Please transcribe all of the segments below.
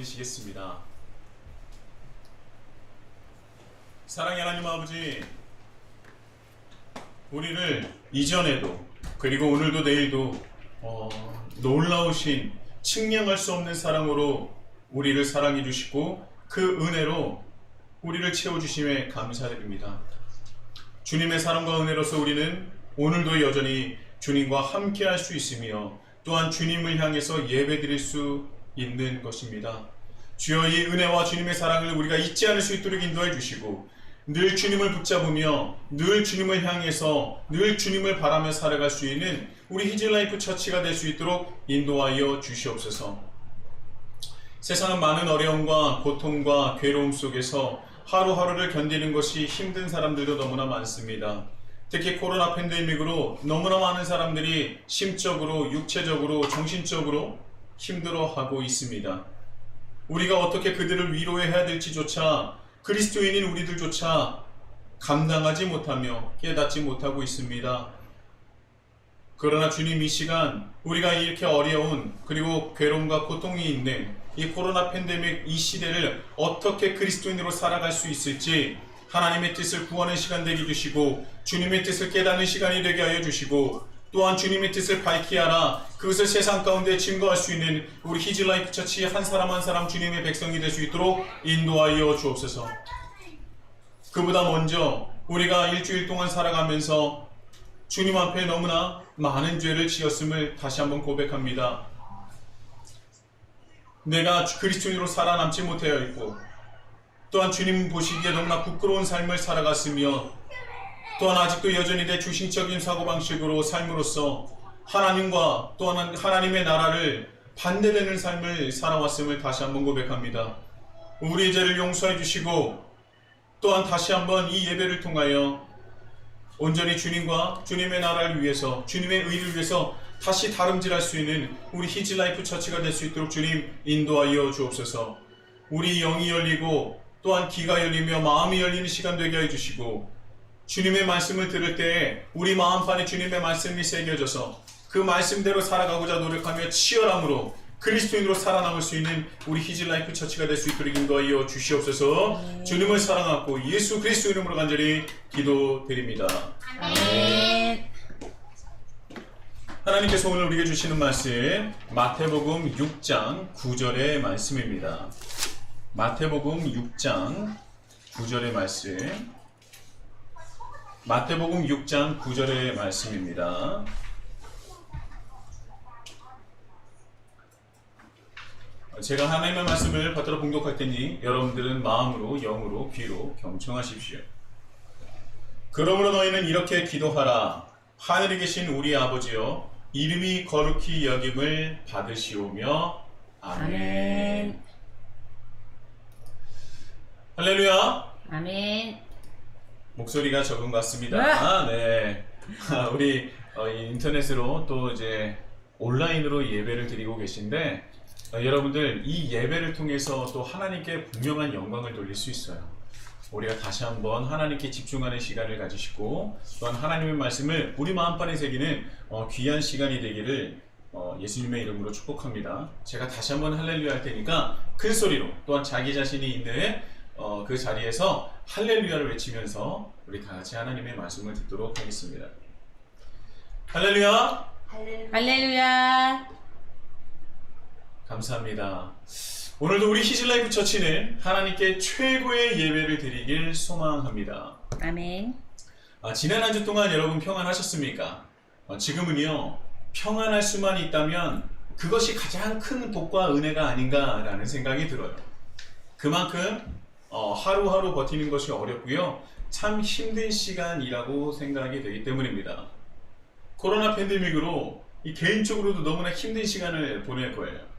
드리시겠습니다. 사랑의 하나님 아버지, 우리를 이전에도 그리고 오늘도 내일도 놀라우신 측량할 수 없는 사랑으로 우리를 사랑해 주시고 그 은혜로 우리를 채워주심에 감사드립니다. 주님의 사랑과 은혜로서 우리는 오늘도 여전히 주님과 함께 할 수 있으며 또한 주님을 향해서 예배드릴 수 있는 것입니다. 주여, 이 은혜와 주님의 사랑을 우리가 잊지 않을 수 있도록 인도해 주시고 늘 주님을 붙잡으며 늘 주님을 향해서 늘 주님을 바라며 살아갈 수 있는 우리 히즐라이프 처치가 될 수 있도록 인도하여 주시옵소서. 세상은 많은 어려움과 고통과 괴로움 속에서 하루하루를 견디는 것이 힘든 사람들도 너무나 많습니다. 특히 코로나 팬데믹으로 너무나 많은 사람들이 심적으로, 육체적으로, 정신적으로 힘들어하고 있습니다. 우리가 어떻게 그들을 위로해야 될지조차 그리스도인인 우리들조차 감당하지 못하며 깨닫지 못하고 있습니다. 그러나 주님, 이 시간 우리가 이렇게 어려운 그리고 괴로움과 고통이 있는 이 코로나 팬데믹 이 시대를 어떻게 그리스도인으로 살아갈 수 있을지 하나님의 뜻을 구하는 시간 되게 주시고 주님의 뜻을 깨닫는 시간이 되게 하여 주시고 또한 주님의 뜻을 밝히 알아 그것을 세상 가운데 증거할 수 있는 우리 히즐라이프 처치 한 사람 한 사람 주님의 백성이 될 수 있도록 인도하여 주옵소서. 그보다 먼저 우리가 일주일 동안 살아가면서 주님 앞에 너무나 많은 죄를 지었음을 다시 한번 고백합니다. 내가 그리스도인으로 살아남지 못하여 있고 또한 주님 보시기에 너무나 부끄러운 삶을 살아갔으며 또한 아직도 여전히 내 주신적인 사고방식으로 삶으로써 하나님과 또한 하나님의 나라를 반대되는 삶을 살아왔음을 다시 한번 고백합니다. 우리의 죄를 용서해 주시고 또한 다시 한번 이 예배를 통하여 온전히 주님과 주님의 나라를 위해서 주님의 의를 위해서 다시 다름질할 수 있는 우리 히즐라이프 처치가 될 수 있도록 주님 인도하여 주옵소서. 우리 영이 열리고 또한 귀가 열리며 마음이 열리는 시간 되게 해주시고 주님의 말씀을 들을 때에 우리 마음판에 주님의 말씀이 새겨져서 그 말씀대로 살아가고자 노력하며 치열함으로 그리스도인으로 살아남을 수 있는 우리 히즐라이프 처치가 될 수 있도록 인도하여 주시옵소서. 주님을 사랑하고 예수 그리스도 이름으로 간절히 기도드립니다. 아멘. 하나님께서 오늘 우리에게 주시는 말씀 마태복음 6장 9절의 말씀입니다. 마태복음 6장 9절의 말씀, 마태복음 6장 9절의 말씀입니다. 제가 하나님의 말씀을 받들어 봉독할 테니 여러분들은 마음으로, 영으로, 귀로 경청하십시오. 그러므로 너희는 이렇게 기도하라. 하늘에 계신 우리 아버지여, 이름이 거룩히 여김을 받으시오며. 아멘. 아멘. 할렐루야. 아멘. 목소리가 적은 것 같습니다. 네. 우리 인터넷으로 또 이제 온라인으로 예배를 드리고 계신데 여러분들 이 예배를 통해서 또 하나님께 분명한 영광을 돌릴 수 있어요. 우리가 다시 한번 하나님께 집중하는 시간을 가지시고 또한 하나님의 말씀을 우리 마음판에 새기는 귀한 시간이 되기를 예수님의 이름으로 축복합니다. 제가 다시 한번 할렐루야 할 테니까 큰 소리로 또한 자기 자신이 있는 그 자리에서 할렐루야를 외치면서 우리 다 같이 하나님의 말씀을 듣도록 하겠습니다. 할렐루야! 할렐루야. 감사합니다. 오늘도 우리 히즐라이프 처치는 하나님께 최고의 예배를 드리길 소망합니다. 아멘. 지난 한 주 동안 여러분 평안하셨습니까? 지금은요, 평안할 수만 있다면 그것이 가장 큰 복과 은혜가 아닌가라는 생각이 들어요. 그만큼 하루하루 버티는 것이 어렵고요, 참 힘든 시간이라고 생각이 되기 때문입니다. 코로나 팬데믹으로 개인적으로도 너무나 힘든 시간을 보낼 거예요.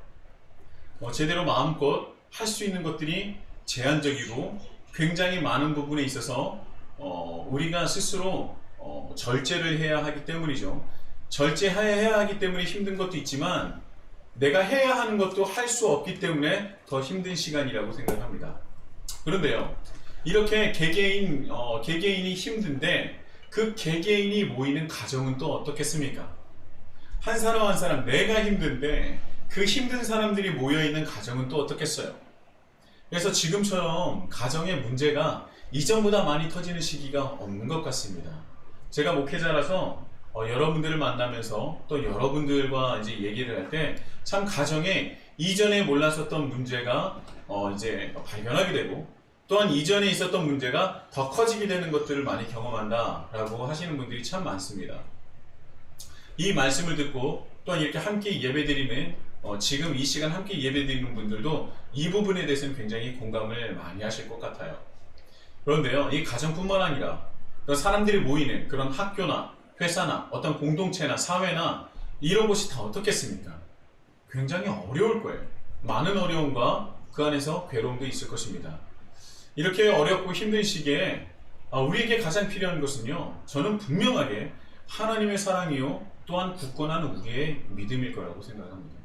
제대로 마음껏 할 수 있는 것들이 제한적이고 굉장히 많은 부분에 있어서 우리가 스스로 절제를 해야 하기 때문이죠. 절제해야 하기 때문에 힘든 것도 있지만 내가 해야 하는 것도 할 수 없기 때문에 더 힘든 시간이라고 생각합니다. 그런데요, 이렇게 개개인이 힘든데 그 개개인이 모이는 가정은 또 어떻겠습니까? 한 사람 한 사람 내가 힘든데 그 힘든 사람들이 모여있는 가정은 또 어떻겠어요? 그래서 지금처럼 가정의 문제가 이전보다 많이 터지는 시기가 없는 것 같습니다. 제가 목회자라서 여러분들을 만나면서 또 여러분들과 이제 얘기를 할 때 참 가정에 이전에 몰랐었던 문제가 이제 발견하게 되고, 또한 이전에 있었던 문제가 더 커지게 되는 것들을 많이 경험한다라고 하시는 분들이 참 많습니다. 이 말씀을 듣고 또한 이렇게 함께 예배드리는 지금 이 시간 함께 예배드리는 분들도 이 부분에 대해서는 굉장히 공감을 많이 하실 것 같아요. 그런데요, 이 가정뿐만 아니라 사람들이 모이는 그런 학교나 회사나 어떤 공동체나 사회나 이런 곳이 다 어떻겠습니까? 굉장히 어려울 거예요. 많은 어려움과 그 안에서 괴로움도 있을 것입니다. 이렇게 어렵고 힘든 시기에 우리에게 가장 필요한 것은요, 저는 분명하게 하나님의 사랑이요 또한 굳건한 우리의 믿음일 거라고 생각합니다.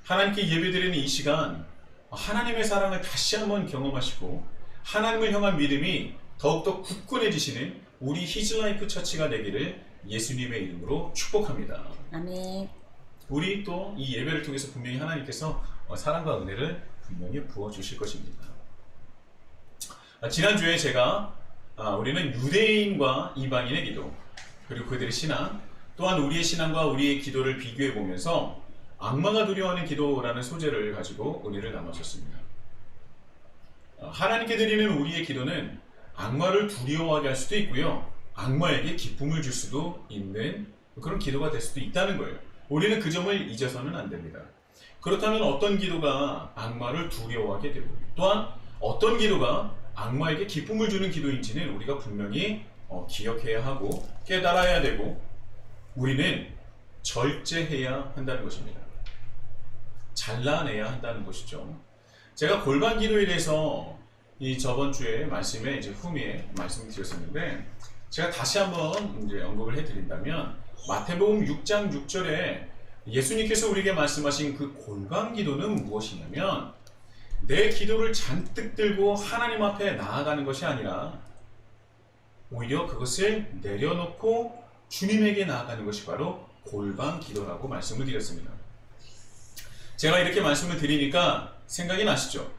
하나님께 예배드리는 이 시간, 하나님의 사랑을 다시 한번 경험하시고 하나님을 향한 믿음이 더욱더 굳건해지시는 우리 히즈라이프 처치가 되기를 예수님의 이름으로 축복합니다. 아멘. 우리 또 이 예배를 통해서 분명히 하나님께서 사랑과 은혜를 분명히 부어주실 것입니다. 지난주에 제가 우리는 유대인과 이방인의 기도, 그리고 그들의 신앙, 또한 우리의 신앙과 우리의 기도를 비교해 보면서 악마가 두려워하는 기도라는 소재를 가지고 은혜를 나누었습니다. 하나님께 드리는 우리의 기도는 악마를 두려워하게 할 수도 있고요, 악마에게 기쁨을 줄 수도 있는 그런 기도가 될 수도 있다는 거예요. 우리는 그 점을 잊어서는 안 됩니다. 그렇다면 어떤 기도가 악마를 두려워하게 되고, 또한 어떤 기도가 악마에게 기쁨을 주는 기도인지는 우리가 분명히 기억해야 하고 깨달아야 되고, 우리는 절제해야 한다는 것입니다. 잘라내야 한다는 것이죠. 제가 골반 기도에 대해서 이 저번 주에 말씀에 이제 후미에 말씀을 드렸었는데, 제가 다시 한번 이제 언급을 해드린다면, 마태복음 6장 6절에 예수님께서 우리에게 말씀하신 그 골반 기도는 무엇이냐면, 내 기도를 잔뜩 들고 하나님 앞에 나아가는 것이 아니라 오히려 그것을 내려놓고 주님에게 나아가는 것이 바로 골반 기도라고 말씀을 드렸습니다. 제가 이렇게 말씀을 드리니까 생각이 나시죠?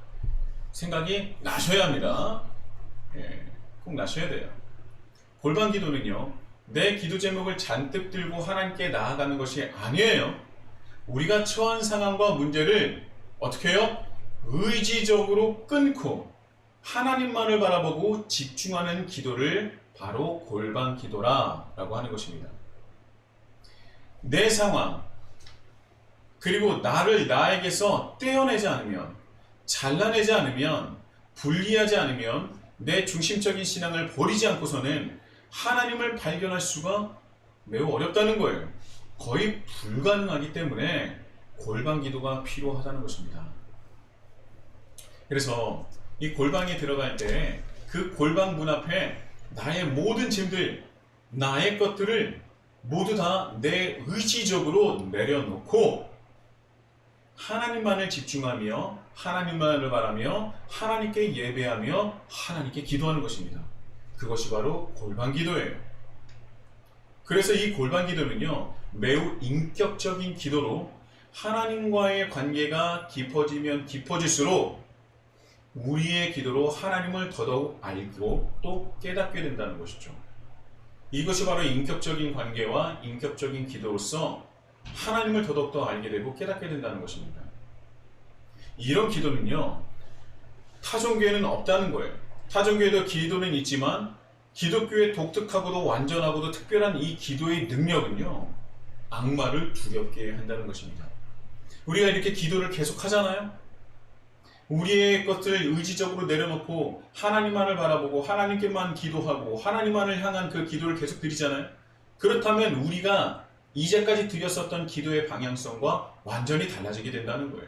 생각이 나셔야 합니다. 꼭 나셔야 돼요. 골반 기도는요, 내 기도 제목을 잔뜩 들고 하나님께 나아가는 것이 아니에요. 우리가 처한 상황과 문제를 어떻게 해요? 의지적으로 끊고 하나님만을 바라보고 집중하는 기도를 바로 골반 기도라고 하는 것입니다. 내 상황, 그리고 나를 나에게서 떼어내지 않으면, 잘라내지 않으면, 분리하지 않으면 내 중심적인 신앙을 버리지 않고서는 하나님을 발견할 수가 매우 어렵다는 거예요. 거의 불가능하기 때문에 골방 기도가 필요하다는 것입니다. 그래서 이 골방에 들어갈 때 그 골방 문 앞에 나의 모든 짐들, 나의 것들을 모두 다 내 의지적으로 내려놓고 하나님만을 집중하며 하나님만을 바라며 하나님께 예배하며 하나님께 기도하는 것입니다. 그것이 바로 골방 기도예요. 그래서 이 골방 기도는요, 매우 인격적인 기도로 하나님과의 관계가 깊어지면 깊어질수록 우리의 기도로 하나님을 더더욱 알고 또 깨닫게 된다는 것이죠. 이것이 바로 인격적인 관계와 인격적인 기도로서 하나님을 더더욱 알게 되고 깨닫게 된다는 것입니다. 이런 기도는요, 타종교에는 없다는 거예요. 타종교에도 기도는 있지만 기독교의 독특하고도 완전하고도 특별한 이 기도의 능력은요, 악마를 두렵게 한다는 것입니다. 우리가 이렇게 기도를 계속 하잖아요. 우리의 것을 의지적으로 내려놓고 하나님만을 바라보고 하나님께만 기도하고 하나님만을 향한 그 기도를 계속 드리잖아요. 그렇다면 우리가 이제까지 드렸었던 기도의 방향성과 완전히 달라지게 된다는 거예요.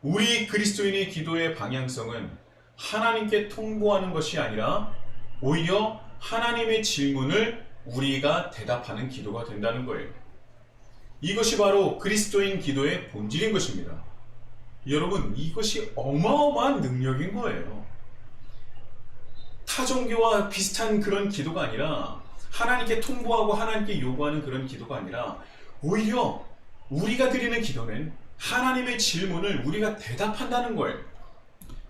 우리 그리스도인의 기도의 방향성은 하나님께 통보하는 것이 아니라 오히려 하나님의 질문을 우리가 대답하는 기도가 된다는 거예요. 이것이 바로 그리스도인 기도의 본질인 것입니다. 여러분, 이것이 어마어마한 능력인 거예요. 타종교와 비슷한 그런 기도가 아니라, 하나님께 통보하고 하나님께 요구하는 그런 기도가 아니라, 오히려 우리가 드리는 기도는 하나님의 질문을 우리가 대답한다는 거예요.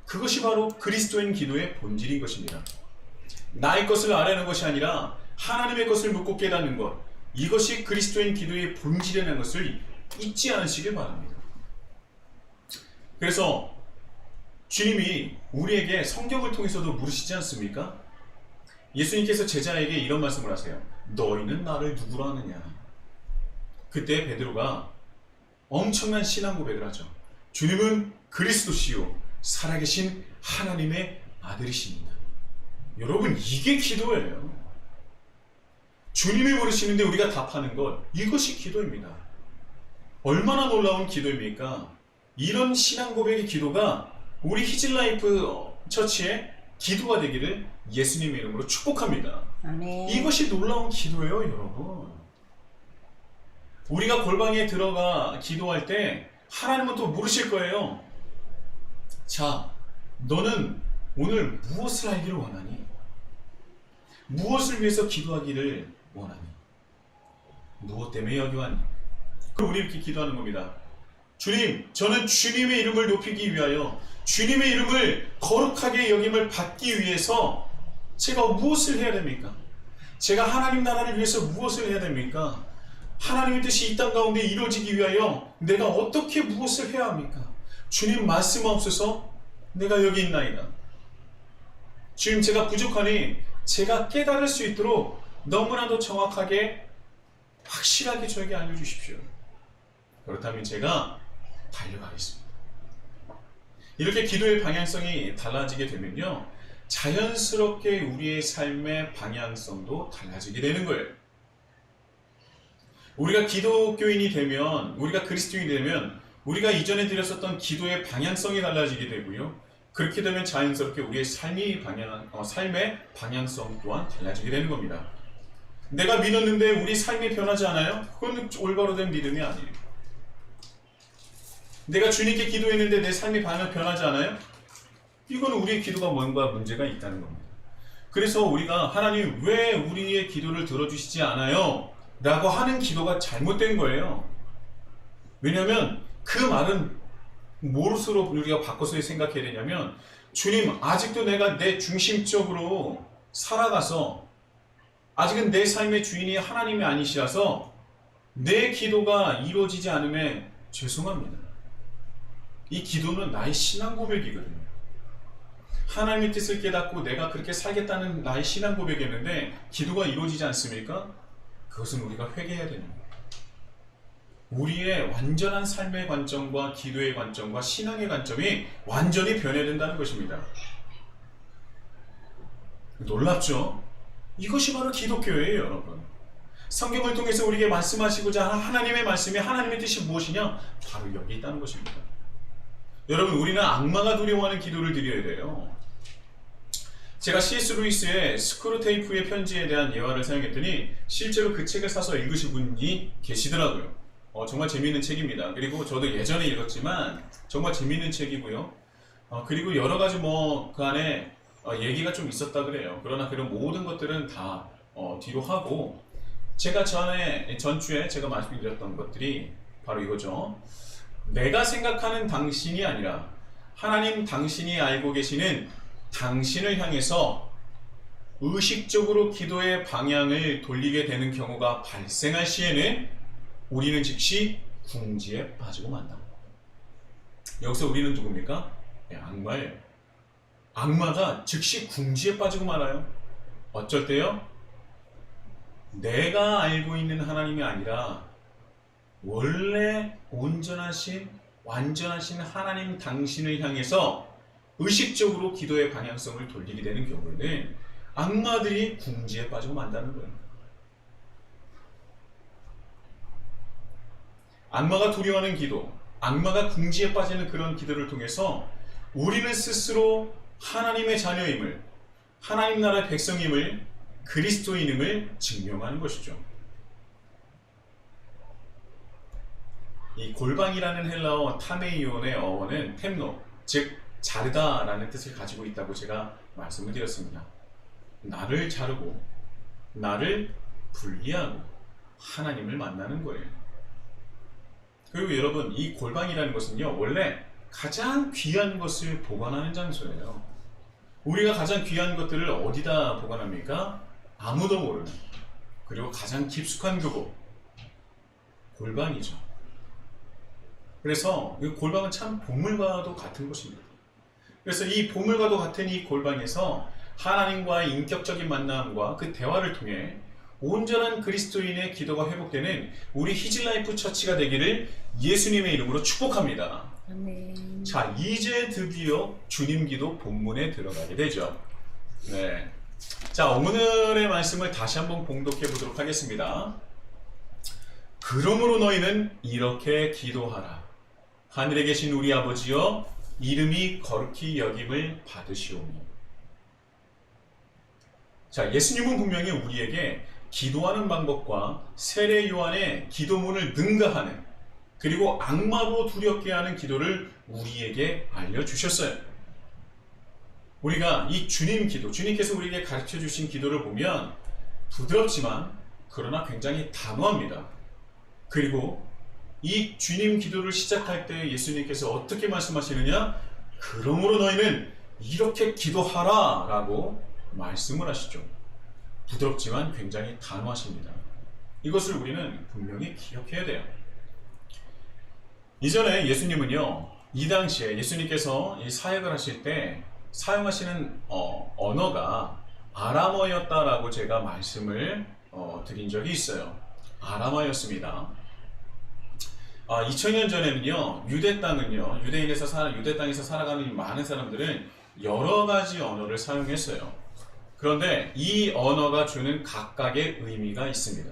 그것이 바로 그리스도인 기도의 본질인 것입니다. 나의 것을 아뢰는 것이 아니라 하나님의 것을 묻고 깨닫는 것, 이것이 그리스도인 기도의 본질이라는 것을 잊지 않으시길 바랍니다. 그래서 주님이 우리에게 성경을 통해서도 물으시지 않습니까? 예수님께서 제자에게 이런 말씀을 하세요. 너희는 나를 누구로 아느냐? 그때 베드로가 엄청난 신앙 고백을 하죠. 주님은 그리스도시요 살아계신 하나님의 아들이십니다. 여러분, 이게 기도예요. 주님이 물으시는데 우리가 답하는 것, 이것이 기도입니다. 얼마나 놀라운 기도입니까? 이런 신앙 고백의 기도가 우리 히즐라이프 처치의 기도가 되기를 예수님의 이름으로 축복합니다. 아멘. 이것이 놀라운 기도예요, 여러분. 우리가 골방에 들어가 기도할 때 하나님은 또 물으실 거예요. 자, 너는 오늘 무엇을 알기를 원하니? 무엇을 위해서 기도하기를 원하니? 무엇 때문에 여기 왔니? 그럼 우리 이렇게 기도하는 겁니다. 주님, 저는 주님의 이름을 높이기 위하여 주님의 이름을 거룩하게 여김을 받기 위해서 제가 무엇을 해야 됩니까? 제가 하나님 나라를 위해서 무엇을 해야 됩니까? 하나님의 뜻이 이 땅 가운데 이루어지기 위하여 내가 어떻게 무엇을 해야 합니까? 주님 말씀하옵소서. 내가 여기 있나이다. 주님, 제가 부족하니 제가 깨달을 수 있도록 너무나도 정확하게 확실하게 저에게 알려주십시오. 그렇다면 제가 달려가겠습니다. 이렇게 기도의 방향성이 달라지게 되면요, 자연스럽게 우리의 삶의 방향성도 달라지게 되는 거예요. 우리가 기독교인이 되면, 우리가 그리스도인이 되면 우리가 이전에 드렸었던 기도의 방향성이 달라지게 되고요, 그렇게 되면 자연스럽게 우리의 삶의 방향성 또한 달라지게 되는 겁니다. 내가 믿었는데 우리 삶이 변하지 않아요? 그건 올바로 된 믿음이 아니에요. 내가 주님께 기도했는데 내 삶이 변하지 않아요? 이건 우리의 기도가 뭔가 문제가 있다는 겁니다. 그래서 우리가 하나님 왜 우리의 기도를 들어주시지 않아요? 라고 하는 기도가 잘못된 거예요. 왜냐하면 그 말은 무엇으로 우리가 바꿔서 생각해야 되냐면, 주님, 아직도 내가 내 중심적으로 살아가서 아직은 내 삶의 주인이 하나님이 아니시라서 내 기도가 이루어지지 않음에 죄송합니다. 이 기도는 나의 신앙 고백이거든요. 하나님의 뜻을 깨닫고 내가 그렇게 살겠다는 나의 신앙 고백이었는데 기도가 이루어지지 않습니까? 그것은 우리가 회개해야 되는 거예요. 우리의 완전한 삶의 관점과 기도의 관점과 신앙의 관점이 완전히 변해야 된다는 것입니다. 놀랍죠? 이것이 바로 기독교예요, 여러분. 성경을 통해서 우리에게 말씀하시고자 하는 하나님의 말씀이, 하나님의 뜻이 무엇이냐? 바로 여기 있다는 것입니다. 여러분, 우리는 악마가 두려워하는 기도를 드려야 돼요. 제가 C.S. 루이스의 스크루테이프의 편지에 대한 예화를 사용했더니 실제로 그 책을 사서 읽으신 분이 계시더라고요. 정말 재미있는 책입니다. 그리고 저도 예전에 읽었지만 정말 재미있는 책이고요. 그리고 여러 가지 그 안에 얘기가 좀 있었다 그래요. 그러나 그런 모든 것들은 다 뒤로 하고, 제가 전주에 제가 말씀드렸던 것들이 바로 이거죠. 내가 생각하는 당신이 아니라 하나님 당신이 알고 계시는 당신을 향해서 의식적으로 기도의 방향을 돌리게 되는 경우가 발생할 시에는 우리는 즉시 궁지에 빠지고 만다. 여기서 우리는 누굽니까? 악마예요. 악마가 즉시 궁지에 빠지고 말아요. 어쩔 때요? 내가 알고 있는 하나님이 아니라 원래 온전하신 완전하신 하나님 당신을 향해서 의식적으로 기도의 방향성을 돌리게 되는 경우에는 악마들이 궁지에 빠지고 만다는 거예요. 악마가 두려워하는 기도, 악마가 궁지에 빠지는 그런 기도를 통해서 우리는 스스로 하나님의 자녀임을, 하나님 나라의 백성임을, 그리스도인임을 증명하는 것이죠. 이 골방이라는 헬라어 타메이온의 어원은 템노, 즉 자르다라는 뜻을 가지고 있다고 제가 말씀을 드렸습니다. 나를 자르고 나를 분리하고 하나님을 만나는 거예요. 그리고 여러분, 이 골방이라는 것은요, 원래 가장 귀한 것을 보관하는 장소예요. 우리가 가장 귀한 것들을 어디다 보관합니까? 아무도 모르는, 그리고 가장 깊숙한 그곳, 골방이죠. 그래서 이 골방은 참 보물과도 같은 곳입니다. 그래서 이 보물과도 같은 이 골방에서 하나님과의 인격적인 만남과 그 대화를 통해 온전한 그리스도인의 기도가 회복되는 우리 히즐라이프 처치가 되기를 예수님의 이름으로 축복합니다. 아멘. 자, 이제 드디어 주님 기도 본문에 들어가게 되죠. 네. 자, 오늘의 말씀을 다시 한번 봉독해 보도록 하겠습니다. 그러므로 너희는 이렇게 기도하라. 하늘에 계신 우리 아버지여, 이름이 거룩히 여김을 받으시오니. 자, 예수님은 분명히 우리에게 기도하는 방법과 세례 요한의 기도문을 능가하는, 그리고 악마도 두렵게 하는 기도를 우리에게 알려주셨어요. 우리가 이 주님 기도, 주님께서 우리에게 가르쳐 주신 기도를 보면 부드럽지만 그러나 굉장히 단호합니다. 그리고 이 주님 기도를 시작할 때 예수님께서 어떻게 말씀하시느냐? 그러므로 너희는 이렇게 기도하라 라고 말씀을 하시죠. 부드럽지만 굉장히 단호하십니다. 이것을 우리는 분명히 기억해야 돼요. 이전에 예수님은요, 이 당시에 예수님께서 이 사역을 하실 때 사용하시는 언어가 아람어였다라고 제가 말씀을 드린 적이 있어요. 아람어였습니다. 2000년 전에는요, 유대 땅은요, 유대 땅에서 살아가는 많은 사람들은 여러 가지 언어를 사용했어요. 그런데 이 언어가 주는 각각의 의미가 있습니다.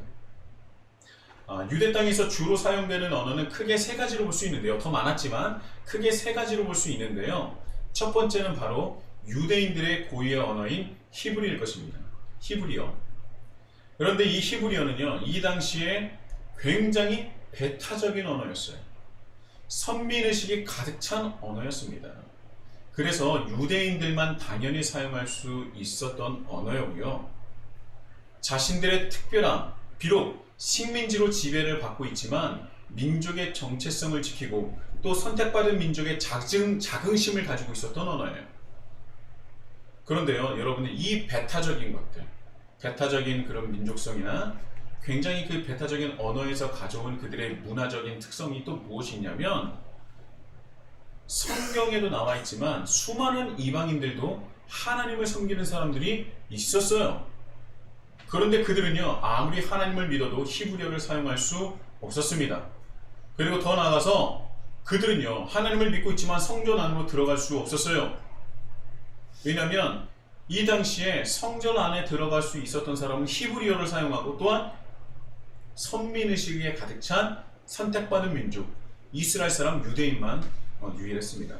유대 땅에서 주로 사용되는 언어는 크게 세 가지로 볼 수 있는데요. 더 많았지만 크게 세 가지로 볼 수 있는데요. 첫 번째는 바로 유대인들의 고유의 언어인 히브리일 것입니다. 히브리어. 그런데 이 히브리어는요, 이 당시에 굉장히 배타적인 언어였어요. 선민의식이 가득 찬 언어였습니다. 그래서 유대인들만 당연히 사용할 수 있었던 언어였고요. 자신들의 특별함, 비록 식민지로 지배를 받고 있지만 민족의 정체성을 지키고 또 선택받은 민족의 자긍심을 가지고 있었던 언어예요. 그런데요, 여러분들, 이 배타적인 것들, 배타적인 그런 민족성이나 굉장히 그 배타적인 언어에서 가져온 그들의 문화적인 특성이 또 무엇이 있냐면, 성경에도 나와 있지만 수많은 이방인들도 하나님을 섬기는 사람들이 있었어요. 그런데 그들은요, 아무리 하나님을 믿어도 히브리어를 사용할 수 없었습니다. 그리고 더 나아가서 그들은요, 하나님을 믿고 있지만 성전 안으로 들어갈 수 없었어요. 왜냐하면 이 당시에 성전 안에 들어갈 수 있었던 사람은 히브리어를 사용하고, 또한 선민의식에 가득 찬 선택받은 민족, 이스라엘 사람 유대인만 유일했습니다.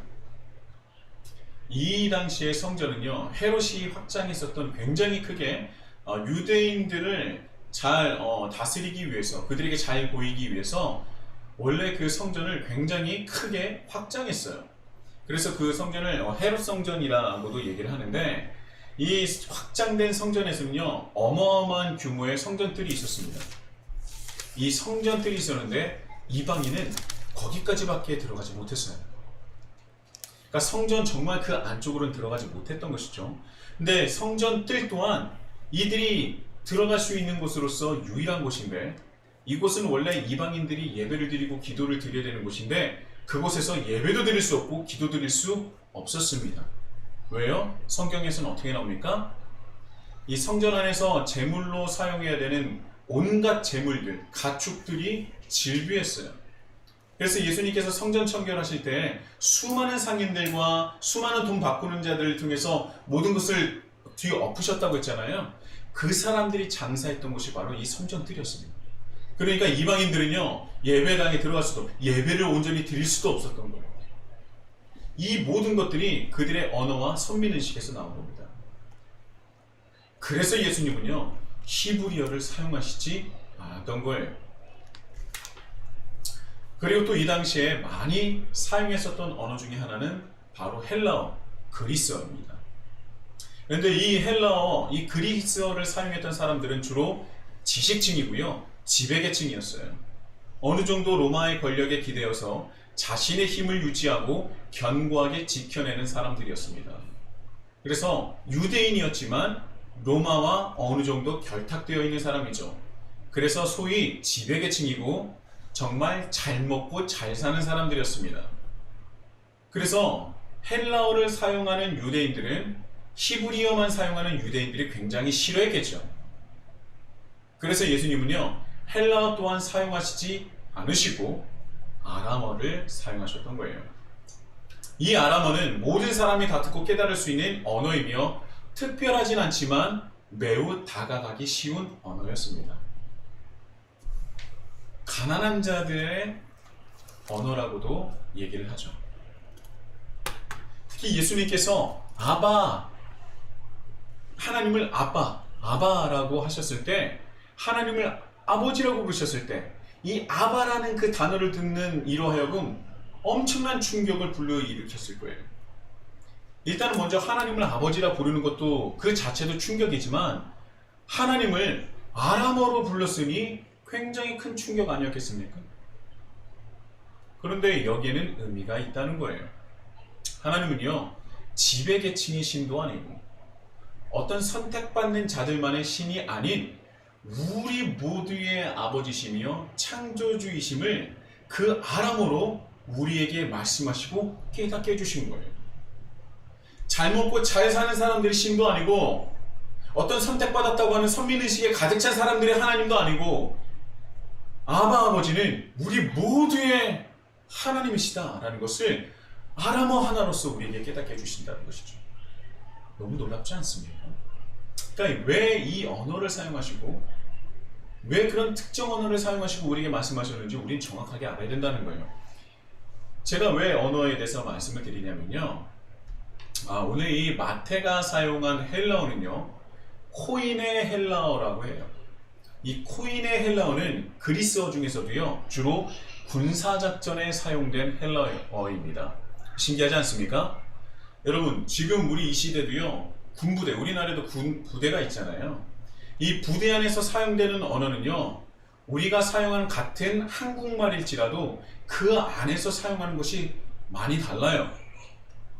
이 당시의 성전은요, 헤롯이 확장했었던, 굉장히 크게 유대인들을 잘 다스리기 위해서, 그들에게 잘 보이기 위해서 원래 그 성전을 굉장히 크게 확장했어요. 그래서 그 성전을 헤롯 성전이라고도 얘기를 하는데, 이 확장된 성전에서는요, 어마어마한 규모의 성전들이 있었습니다. 이 성전들이 있었는데 이방인은 거기까지밖에 들어가지 못했어요. 그러니까 성전 정말 그 안쪽으로는 들어가지 못했던 것이죠. 근데 성전들 또한 이들이 들어갈 수 있는 곳으로서 유일한 곳인데, 이곳은 원래 이방인들이 예배를 드리고 기도를 드려야 되는 곳인데 그곳에서 예배도 드릴 수 없고 기도 드릴 수 없었습니다. 왜요? 성경에서는 어떻게 나옵니까? 이 성전 안에서 제물로 사용해야 되는 온갖 제물들, 가축들이 질비했어요. 그래서 예수님께서 성전 청결하실 때 수많은 상인들과 수많은 돈 바꾸는 자들을 통해서 모든 것을 뒤엎으셨다고 했잖아요. 그 사람들이 장사했던 곳이 바로 이 성전들이었습니다. 그러니까 이방인들은요, 예배당에 들어갈 수도, 예배를 온전히 드릴 수도 없었던 거예요. 이 모든 것들이 그들의 언어와 선민의식에서 나온 겁니다. 그래서 예수님은요, 히브리어를 사용하시지 않았던 거예요. 그리고 또 이 당시에 많이 사용했었던 언어 중에 하나는 바로 헬라어, 그리스어입니다. 그런데 이 헬라어, 이 그리스어를 사용했던 사람들은 주로 지식층이고요, 지배계층이었어요. 어느 정도 로마의 권력에 기대어서 자신의 힘을 유지하고 견고하게 지켜내는 사람들이었습니다. 그래서 유대인이었지만 로마와 어느 정도 결탁되어 있는 사람이죠. 그래서 소위 지배계층이고 정말 잘 먹고 잘 사는 사람들이었습니다. 그래서 헬라어를 사용하는 유대인들은 히브리어만 사용하는 유대인들이 굉장히 싫어했겠죠. 그래서 예수님은요, 헬라어 또한 사용하시지 않으시고 아람어를 사용하셨던 거예요. 이 아람어는 모든 사람이 다 듣고 깨달을 수 있는 언어이며 특별하진 않지만 매우 다가가기 쉬운 언어였습니다. 가난한 자들의 언어라고도 얘기를 하죠. 특히 예수님께서 아바, 하나님을 아바라고 하셨을 때, 하나님을 아버지라고 부르셨을 때, 이 아바라는 그 단어를 듣는 이로 하여금 엄청난 충격을 불러일으켰을 거예요. 일단은 먼저 하나님을 아버지라 부르는 것도 그 자체도 충격이지만 하나님을 아람어로 불렀으니 굉장히 큰 충격 아니었겠습니까? 그런데 여기에는 의미가 있다는 거예요. 하나님은요, 지배계층의 신도 아니고 어떤 선택받는 자들만의 신이 아닌 우리 모두의 아버지시며 창조주이심을 그 아람어로 우리에게 말씀하시고 깨닫게 해주신 거예요. 잘 먹고 잘 사는 사람들의 신도 아니고 어떤 선택받았다고 하는 선민의식에 가득 찬 사람들의 하나님도 아니고 아바 아버지는 우리 모두의 하나님이시다라는 것을 아람어 하나로서 우리에게 깨닫게 해주신다는 것이죠. 너무 놀랍지 않습니까? 그러니까 왜 이 언어를 사용하시고 왜 그런 특정 언어를 사용하시고 우리에게 말씀하셨는지 우리는 정확하게 알아야 된다는 거예요. 제가 왜 언어에 대해서 말씀을 드리냐면요, 오늘 이 마태가 사용한 헬라어는요, 코인의 헬라어라고 해요. 이 코인의 헬라어는 그리스어 중에서도요, 주로 군사작전에 사용된 헬라어입니다. 신기하지 않습니까? 여러분, 지금 우리 이 시대도요, 군부대, 우리나라에도 군부대가 있잖아요. 이 부대 안에서 사용되는 언어는요, 우리가 사용하는 같은 한국말일지라도 그 안에서 사용하는 것이 많이 달라요.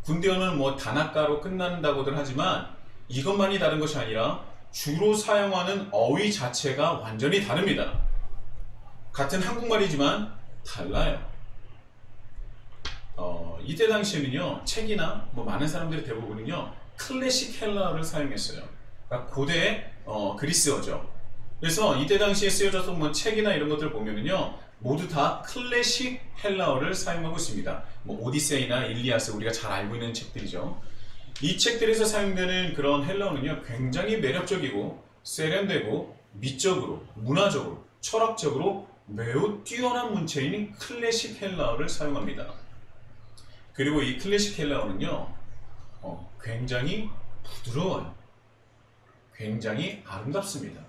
군대 언어는 뭐 단아가로 끝난다고들 하지만 이것만이 다른 것이 아니라 주로 사용하는 어휘 자체가 완전히 다릅니다. 같은 한국말이지만 달라요. 이때 당시에는요, 책이나 뭐 많은 사람들이 대부분은요, 클래식 헬라어를 사용했어요. 그러니까 고대 그리스어죠. 그래서 이때 당시에 쓰여졌던 뭐 책이나 이런 것들 보면은요, 모두 다 클래식 헬라어를 사용하고 있습니다. 뭐 오디세이나 일리아스, 우리가 잘 알고 있는 책들이죠. 이 책들에서 사용되는 그런 헬라어는요, 굉장히 매력적이고 세련되고 미적으로, 문화적으로, 철학적으로 매우 뛰어난 문체인 클래식 헬라어를 사용합니다. 그리고 이 클래식 헬라어는요, 굉장히 부드러워요. 굉장히 아름답습니다.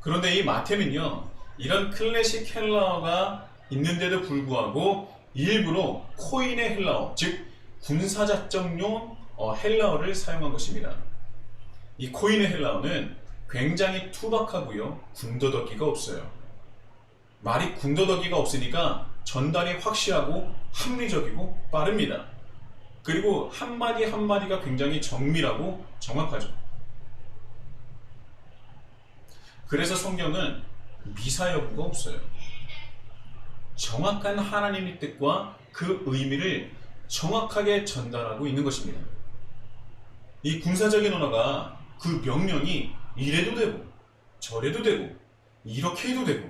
그런데 이 마태는요, 이런 클래식 헬라어가 있는데도 불구하고 일부러 코인의 헬라어, 즉 군사작전용 헬라어를 사용한 것입니다. 이 코인의 헬라어는 굉장히 투박하고요, 군더더기가 없어요. 말이 군더더기가 없으니까 전달이 확실하고 합리적이고 빠릅니다. 그리고 한마디 한마디가 굉장히 정밀하고 정확하죠. 그래서 성경은 미사 여부가 없어요. 정확한 하나님의 뜻과 그 의미를 정확하게 전달하고 있는 것입니다. 이 군사적인 언어가 그 명령이 이래도 되고 저래도 되고 이렇게 해도 되고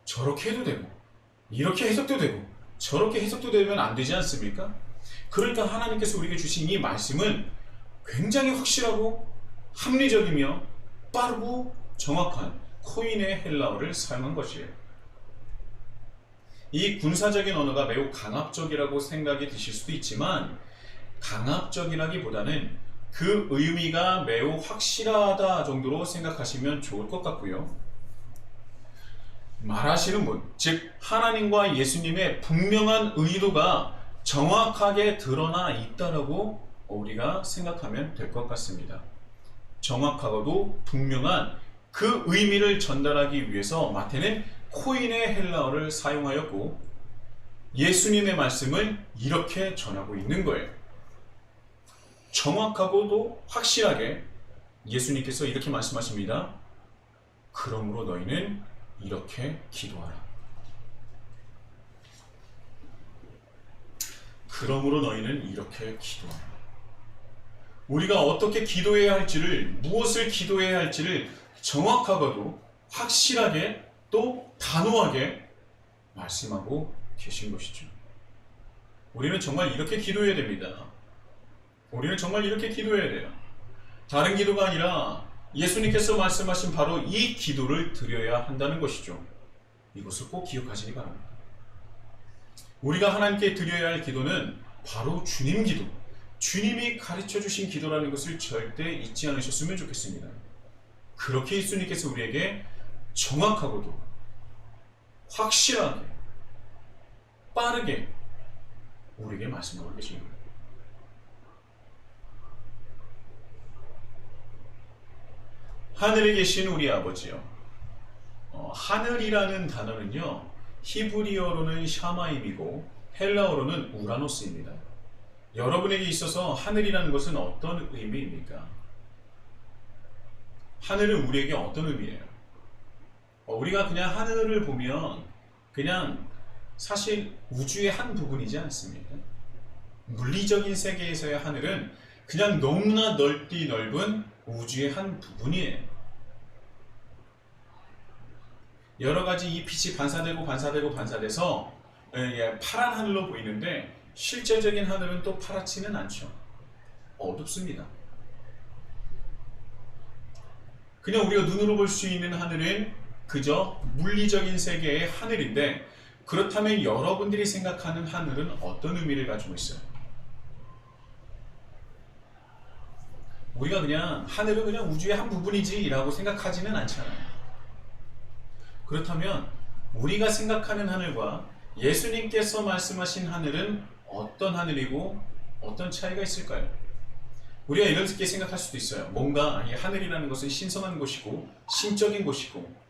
저렇게 해도 되고 이렇게 해석도 되고 저렇게 해석도 되면 안 되지 않습니까? 그러니까 하나님께서 우리에게 주신 이 말씀은 굉장히 확실하고 합리적이며 빠르고 정확한 코인의 헬라어를 사용한 것이에요. 이 군사적인 언어가 매우 강압적이라고 생각이 드실 수도 있지만 강압적이라기보다는 그 의미가 매우 확실하다 정도로 생각하시면 좋을 것 같고요. 말하시는 분, 즉 하나님과 예수님의 분명한 의도가 정확하게 드러나 있다라고 우리가 생각하면 될 것 같습니다. 정확하고도 분명한 그 의미를 전달하기 위해서 마태는 코인의 헬라어를 사용하였고 예수님의 말씀을 이렇게 전하고 있는 거예요. 정확하고도 확실하게 예수님께서 이렇게 말씀하십니다. 그러므로 너희는 이렇게 기도하라. 그러므로 너희는 이렇게 기도하라. 우리가 어떻게 기도해야 할지를, 무엇을 기도해야 할지를 정확하고도 확실하게 또 단호하게 말씀하고 계신 것이죠. 우리는 정말 이렇게 기도해야 됩니다. 우리는 정말 이렇게 기도해야 돼요. 다른 기도가 아니라 예수님께서 말씀하신 바로 이 기도를 드려야 한다는 것이죠. 이것을 꼭 기억하시기 바랍니다. 우리가 하나님께 드려야 할 기도는 바로 주님 기도, 주님이 가르쳐 주신 기도라는 것을 절대 잊지 않으셨으면 좋겠습니다. 그렇게 예수님께서 우리에게 정확하고도 확실하게 빠르게 우리에게 말씀하고 계십니다. 하늘에 계신 우리 아버지요. 하늘이라는 단어는요, 히브리어로는 샤마임이고 헬라어로는 우라노스입니다. 여러분에게 있어서 하늘이라는 것은 어떤 의미입니까? 하늘은 우리에게 어떤 의미예요? 우리가 그냥 하늘을 보면 그냥 사실 우주의 한 부분이지 않습니까? 물리적인 세계에서의 하늘은 그냥 너무나 넓디 넓은 우주의 한 부분이에요. 여러 가지 이 빛이 반사되고 반사되고 반사돼서 파란 하늘로 보이는데 실제적인 하늘은 또 파랗지는 않죠. 어둡습니다. 그냥 우리가 눈으로 볼 수 있는 하늘은 그저 물리적인 세계의 하늘인데, 그렇다면 여러분들이 생각하는 하늘은 어떤 의미를 가지고 있어요? 우리가 그냥 하늘은 그냥 우주의 한 부분이지 라고 생각하지는 않잖아요. 그렇다면 우리가 생각하는 하늘과 예수님께서 말씀하신 하늘은 어떤 하늘이고 어떤 차이가 있을까요? 우리가 이렇게 생각할 수도 있어요. 뭔가 하늘이라는 것은 신성한 곳이고 신적인 곳이고,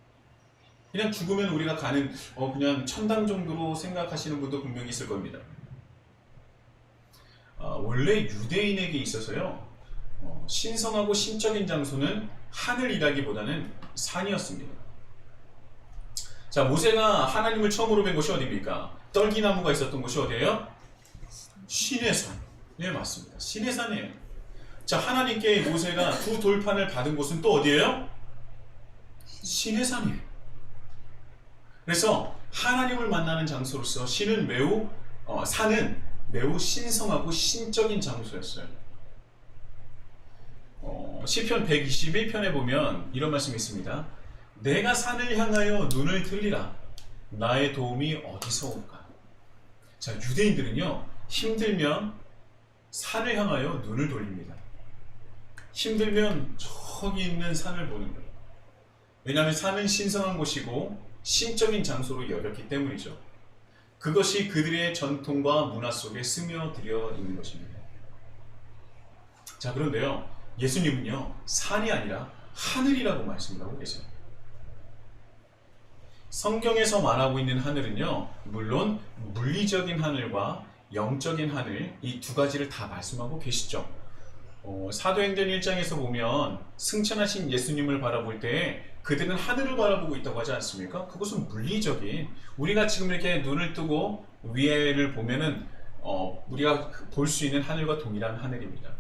그냥 죽으면 우리가 가는 그냥 천당 정도로 생각하시는 분도 분명히 있을 겁니다. 원래 유대인에게 있어서요, 신성하고 신적인 장소는 하늘이라기보다는 산이었습니다. 자, 모세가 하나님을 처음으로 뵌 곳이 어디입니까? 떨기나무가 있었던 곳이 어디예요? 시내산. 네, 맞습니다. 시내산이에요. 자, 하나님께 모세가 두 돌판을 받은 곳은 또 어디예요? 시내산이에요. 그래서 하나님을 만나는 장소로서 산은 매우 신성하고 신적인 장소였어요. 시편 121편에 보면 이런 말씀이 있습니다. 내가 산을 향하여 눈을 들리라. 나의 도움이 어디서 올까? 자, 유대인들은요, 힘들면 산을 향하여 눈을 돌립니다. 힘들면 저기 있는 산을 보는 거예요. 왜냐하면 산은 신성한 곳이고 신적인 장소로 여겼기 때문이죠. 그것이 그들의 전통과 문화 속에 스며들어 있는 것입니다. 자, 그런데요, 예수님은요, 산이 아니라 하늘이라고 말씀을 하고 계세요. 성경에서 말하고 있는 하늘은요, 물론 물리적인 하늘과 영적인 하늘, 이 두 가지를 다 말씀하고 계시죠. 사도행전 1장에서 보면 승천하신 예수님을 바라볼 때 그들은 하늘을 바라보고 있다고 하지 않습니까? 그것은 물리적인, 우리가 지금 이렇게 눈을 뜨고 위에를 보면은 우리가 볼 수 있는 하늘과 동일한 하늘입니다.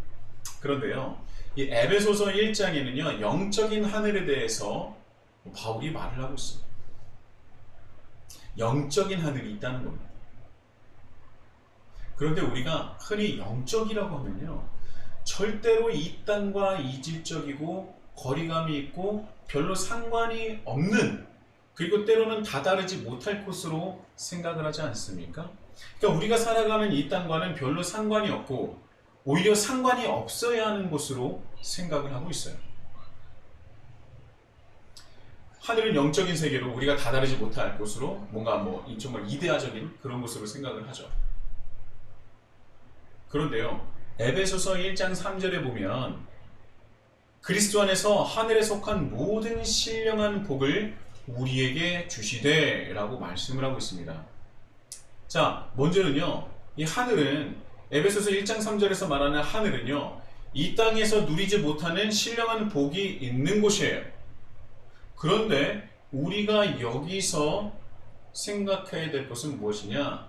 그런데요, 이 에베소서 1장에는요, 영적인 하늘에 대해서 바울이 말을 하고 있습니다. 영적인 하늘이 있다는 겁니다. 그런데 우리가 흔히 영적이라고 하면요, 절대로 이 땅과 이질적이고 거리감이 있고 별로 상관이 없는, 그리고 때로는 다다르지 못할 곳으로 생각을 하지 않습니까? 그러니까 우리가 살아가는 이 땅과는 별로 상관이 없고 오히려 상관이 없어야 하는 곳으로 생각을 하고 있어요. 하늘은 영적인 세계로 우리가 다다르지 못할 곳으로, 뭔가 정말 이데아적인 그런 곳으로 생각을 하죠. 그런데요, 에베소서 1장 3절에 보면 그리스도 안에서 하늘에 속한 모든 신령한 복을 우리에게 주시되 라고 말씀을 하고 있습니다. 자, 먼저는요, 이 하늘은 에베소서 1장 3절에서 말하는 하늘은요, 이 땅에서 누리지 못하는 신령한 복이 있는 곳이에요. 그런데 우리가 여기서 생각해야 될 것은 무엇이냐?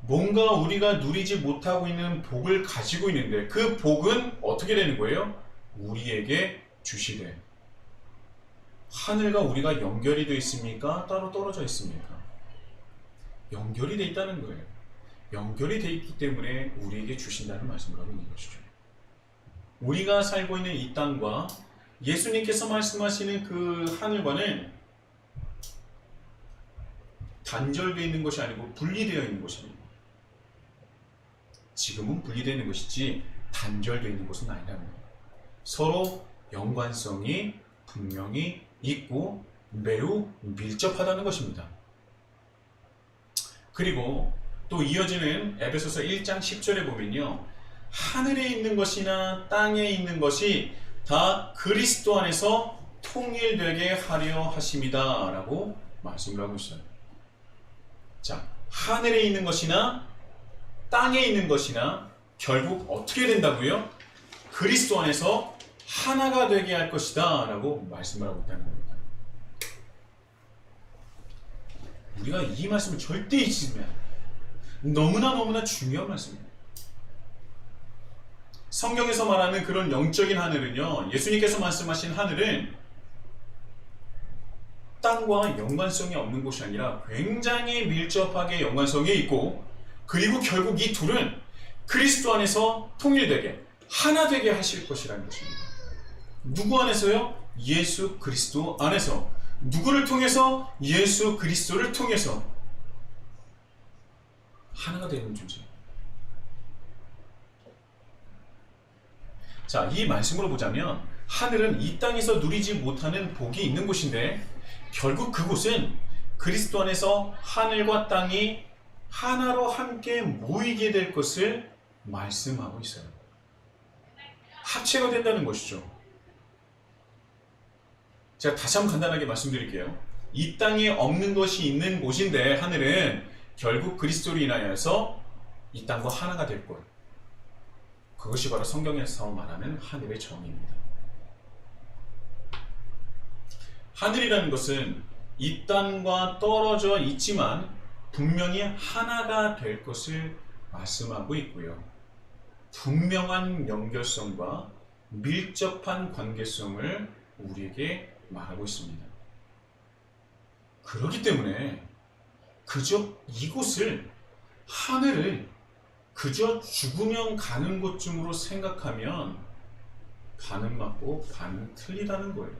뭔가 우리가 누리지 못하고 있는 복을 가지고 있는데 그 복은 어떻게 되는 거예요? 우리에게 주시되. 하늘과 우리가 연결이 되어 있습니까? 따로 떨어져 있습니까? 연결이 되어 있다는 거예요. 연결이 되어 있기 때문에 우리에게 주신다는 말씀을 하고 있는 것이죠. 우리가 살고 있는 이 땅과 예수님께서 말씀하시는 그 하늘과는 단절되어 있는 것이 아니고 분리되어 있는 것입니다. 지금은 분리되어 있는 것이지 단절되어 있는 것은 아니라는 거예요. 서로 연관성이 분명히 있고 매우 밀접하다는 것입니다. 그리고 또 이어지는 에베소서 1장 10절에 보면요, 하늘에 있는 것이나 땅에 있는 것이 다 그리스도 안에서 통일되게 하려 하심이다 라고 말씀을 하고 있어요. 자, 하늘에 있는 것이나 땅에 있는 것이나 결국 어떻게 된다고요? 그리스도 안에서 하나가 되게 할 것이다 라고 말씀을 하고 있다는 겁니다. 우리가 이 말씀을 절대 잊지 말아야 돼요. 너무나 중요한 말씀입니다. 성경에서 말하는 그런 영적인 하늘은요, 예수님께서 말씀하신 하늘은 땅과 연관성이 없는 곳이 아니라 굉장히 밀접하게 연관성이 있고, 그리고 결국 이 둘은 그리스도 안에서 통일되게 하나 되게 하실 것이라는 것입니다. 누구 안에서요? 예수 그리스도 안에서. 누구를 통해서? 예수 그리스도를 통해서 하나가 되는 존재. 자, 이 말씀으로 보자면 하늘은 이 땅에서 누리지 못하는 복이 있는 곳인데 결국 그곳은 그리스도 안에서 하늘과 땅이 하나로 함께 모이게 될 것을 말씀하고 있어요. 합체가 된다는 것이죠. 제가 다시 한번 간단하게 말씀드릴게요. 이 땅에 없는 것이 있는 곳인데 하늘은 결국 그리스도로 인하여서 이 땅과 하나가 될 것. 그것이 바로 성경에서 말하는 하늘의 정의입니다. 하늘이라는 것은 이 땅과 떨어져 있지만 분명히 하나가 될 것을 말씀하고 있고요. 분명한 연결성과 밀접한 관계성을 우리에게 말하고 있습니다. 그렇기 때문에 그저 이곳을, 하늘을 그저 죽으면 가는 곳쯤으로 생각하면 반은 맞고 반은 틀리다는 거예요.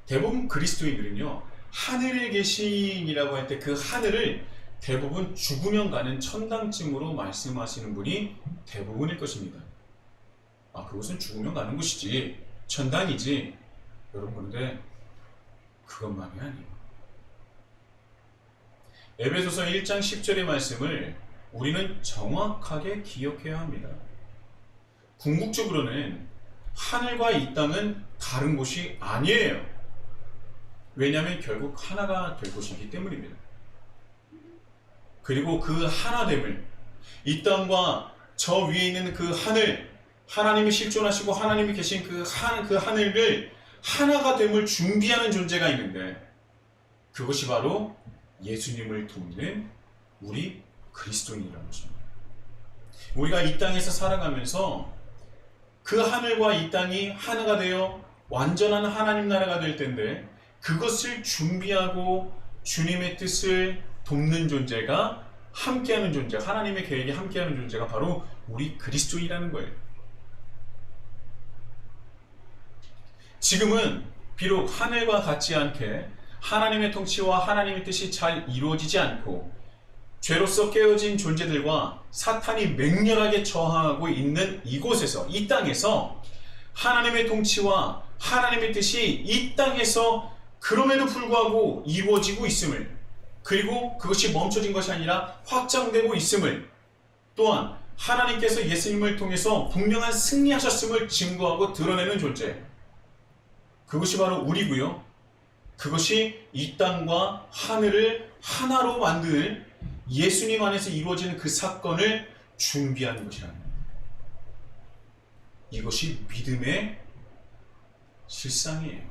대부분 그리스도인들은요, 하늘에 계신이라고 할 때 그 하늘을 대부분 죽으면 가는 천당쯤으로 말씀하시는 분이 대부분일 것입니다. 아, 그것은 죽으면 가는 곳이지, 천당이지. 여러분, 그런데 그것만이 아니에요. 에베소서 1장 10절의 말씀을 우리는 정확하게 기억해야 합니다. 궁극적으로는 하늘과 이 땅은 다른 곳이 아니에요. 왜냐하면 결국 하나가 될 것이기 때문입니다. 그리고 그 하나됨을, 이 땅과 저 위에 있는 그 하늘, 하나님이 실존하시고 하나님이 계신 그 하늘을 하나가 됨을 준비하는 존재가 있는데 그것이 바로 예수님을 돕는 우리 그리스도인이라는 것입니다. 우리가 이 땅에서 살아가면서 그 하늘과 이 땅이 하나가 되어 완전한 하나님 나라가 될 텐데 그것을 준비하고 주님의 뜻을 돕는 존재가, 함께하는 존재, 하나님의 계획에 함께하는 존재가 바로 우리 그리스도인이라는 거예요. 지금은 비록 하늘과 같지 않게 하나님의 통치와 하나님의 뜻이 잘 이루어지지 않고 죄로서 깨어진 존재들과 사탄이 맹렬하게 저항하고 있는 이곳에서, 이 땅에서 하나님의 통치와 하나님의 뜻이 이 땅에서 그럼에도 불구하고 이루어지고 있음을, 그리고 그것이 멈춰진 것이 아니라 확장되고 있음을, 또한 하나님께서 예수님을 통해서 분명한 승리하셨음을 증거하고 드러내는 존재, 그것이 바로 우리고요. 그것이 이 땅과 하늘을 하나로 만들 예수님 안에서 이루어지는 그 사건을 준비하는 것이라는 겁니다. 이것이 믿음의 실상이에요.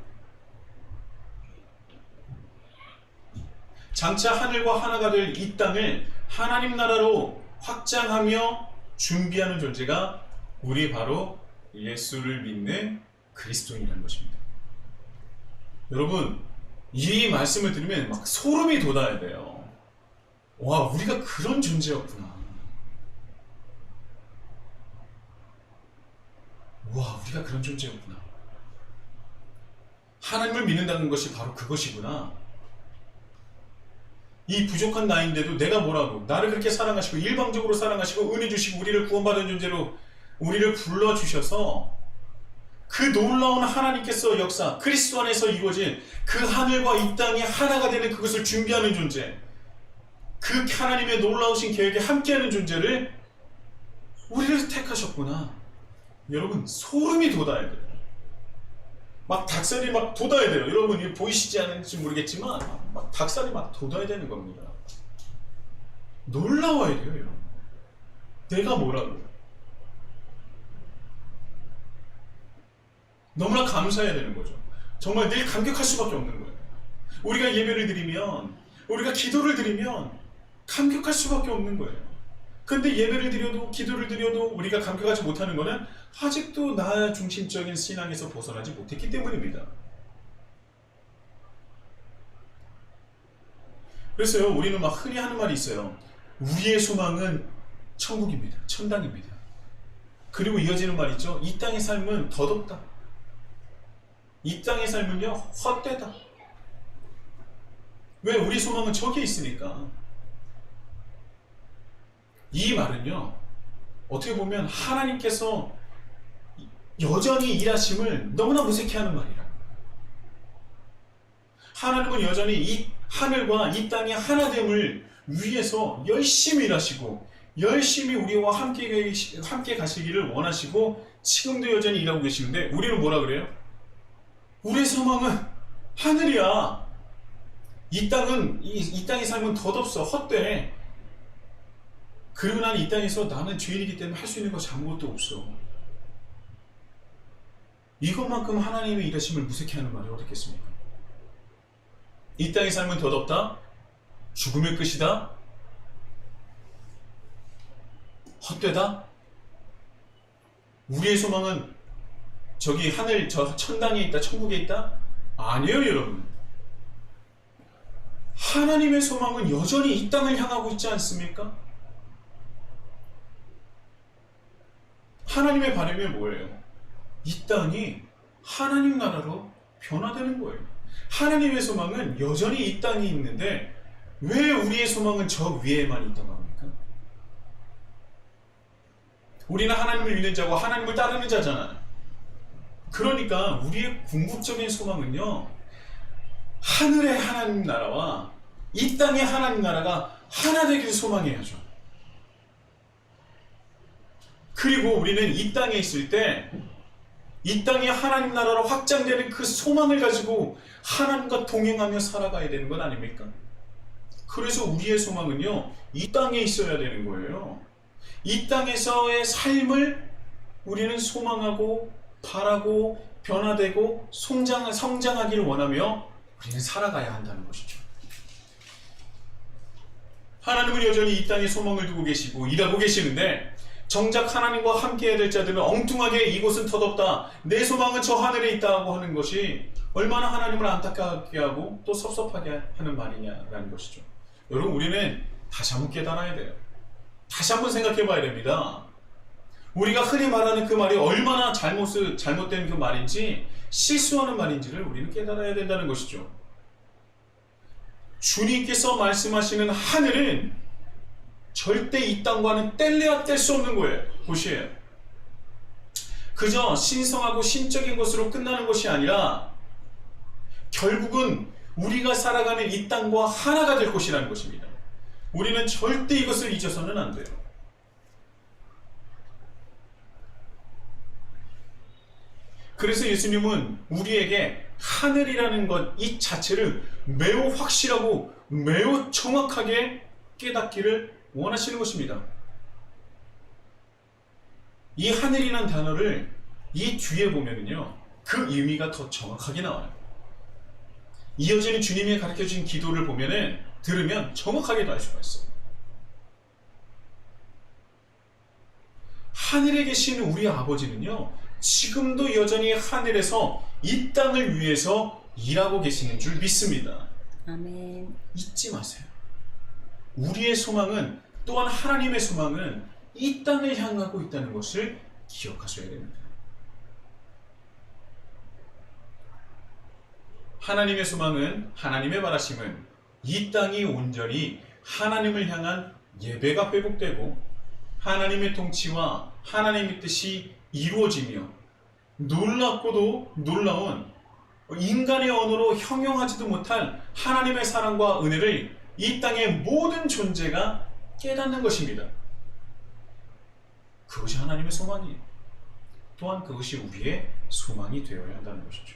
장차 하늘과 하나가 될 이 땅을 하나님 나라로 확장하며 준비하는 존재가 우리 바로 예수를 믿는 그리스도인이라는 것입니다. 여러분, 이 말씀을 들으면 막 소름이 돋아야 돼요. 와, 우리가 그런 존재였구나. 와, 우리가 그런 존재였구나. 하나님을 믿는다는 것이 바로 그것이구나. 이 부족한 나인데도 내가 뭐라고 나를 그렇게 사랑하시고 일방적으로 사랑하시고 은혜 주시고 우리를 구원받은 존재로 우리를 불러주셔서 그 놀라운 하나님께서 역사 그리스도 안에서 이루어진 그 하늘과 이 땅이 하나가 되는 그것을 준비하는 존재, 그 하나님의 놀라우신 계획에 함께하는 존재를 우리를 택하셨구나. 여러분, 소름이 돋아야 돼요. 막 닭살이 막 돋아야 돼요. 여러분, 이거 보이시지 않을지 모르겠지만 막 닭살이 막 돋아야 되는 겁니다. 놀라워야 돼요, 여러분. 내가 뭐라고? 너무나 감사해야 되는 거죠. 정말 늘 감격할 수밖에 없는 거예요. 우리가 예배를 드리면, 우리가 기도를 드리면 감격할 수밖에 없는 거예요. 근데 예배를 드려도 기도를 드려도 우리가 감격하지 못하는 것은 아직도 나 중심적인 신앙에서 벗어나지 못했기 때문입니다. 그래서요, 우리는 막 흔히 하는 말이 있어요. 우리의 소망은 천국입니다. 천당입니다. 그리고 이어지는 말이 있죠. 이 땅의 삶은 덧없다. 이 땅의 삶은요, 헛되다. 왜? 우리 소망은 저기에 있으니까. 이 말은요, 어떻게 보면 하나님께서 여전히 일하심을 너무나 무색해하는 말이라. 하나님은 여전히 이 하늘과 이 땅의 하나됨을 위해서 열심히 일하시고 열심히 우리와 함께 가시기를 원하시고 지금도 여전히 일하고 계시는데 우리는 뭐라 그래요? 우리의 소망은 하늘이야. 이 땅의 삶은 덧없어. 헛되네. 그리고 나는 이 땅에서 나는 죄인이기 때문에 할 수 있는 것이 아무것도 없어. 이것만큼 하나님의 일하심을 무색해하는 말이 어디 있겠습니까? 이 땅의 삶은 덧없다. 죽음의 끝이다. 헛되다. 우리의 소망은 저기 하늘 저 천당에 있다. 천국에 있다. 아니에요, 여러분. 하나님의 소망은 여전히 이 땅을 향하고 있지 않습니까? 하나님의 바람이 뭐예요? 이 땅이 하나님 나라로 변화되는 거예요. 하나님의 소망은 여전히 이 땅에 있는데 왜 우리의 소망은 저 위에만 있다고 합니까? 우리는 하나님을 믿는 자고 하나님을 따르는 자잖아요. 그러니까 우리의 궁극적인 소망은요, 하늘의 하나님 나라와 이 땅의 하나님 나라가 하나 되기를 소망해야죠. 그리고 우리는 이 땅에 있을 때 이 땅이 하나님 나라로 확장되는 그 소망을 가지고 하나님과 동행하며 살아가야 되는 건 아닙니까? 그래서 우리의 소망은요, 이 땅에 있어야 되는 거예요. 이 땅에서의 삶을 우리는 소망하고 바라고 변화되고 성장하기를 원하며 우리는 살아가야 한다는 것이죠. 하나님은 여전히 이 땅에 소망을 두고 계시고 일하고 계시는데 정작 하나님과 함께해야 될 자들은 엉뚱하게 이곳은 덧없다. 내 소망은 저 하늘에 있다고 하는 것이 얼마나 하나님을 안타깝게 하고 또 섭섭하게 하는 말이냐라는 것이죠. 여러분, 우리는 다시 한번 깨달아야 돼요. 다시 한번 생각해 봐야 됩니다. 우리가 흔히 말하는 그 말이 얼마나 잘못된 그 말인지 실수하는 말인지를 우리는 깨달아야 된다는 것이죠. 주님께서 말씀하시는 하늘은 절대 이 땅과는 뗄래야 뗄 수 없는 곳이에요. 그저 신성하고 신적인 것으로 끝나는 것이 아니라 결국은 우리가 살아가는 이 땅과 하나가 될 것이라는 것입니다. 우리는 절대 이것을 잊어서는 안 돼요. 그래서 예수님은 우리에게 하늘이라는 것 이 자체를 매우 확실하고 매우 정확하게 깨닫기를 원하시는 것입니다. 이 하늘이라는 단어를 이 뒤에 보면은요, 그 의미가 더 정확하게 나와요. 이어지는 주님이 가르쳐 주신 기도를 보면은 들으면 정확하게 알 수가 있어요. 하늘에 계신 우리 아버지는요, 지금도 여전히 하늘에서 이 땅을 위해서 일하고 계시는 줄 믿습니다. 아멘. 잊지 마세요. 우리의 소망은, 또한 하나님의 소망은 이 땅을 향하고 있다는 것을 기억하셔야 됩니다. 하나님의 소망은, 하나님의 바라심은 이 땅이 온전히 하나님을 향한 예배가 회복되고 하나님의 통치와 하나님의 뜻이 이루어지며 놀랍고도 놀라운 인간의 언어로 형용하지도 못할 하나님의 사랑과 은혜를 이 땅의 모든 존재가 깨닫는 것입니다. 그것이 하나님의 소망이에요. 또한 그것이 우리의 소망이 되어야 한다는 것이죠.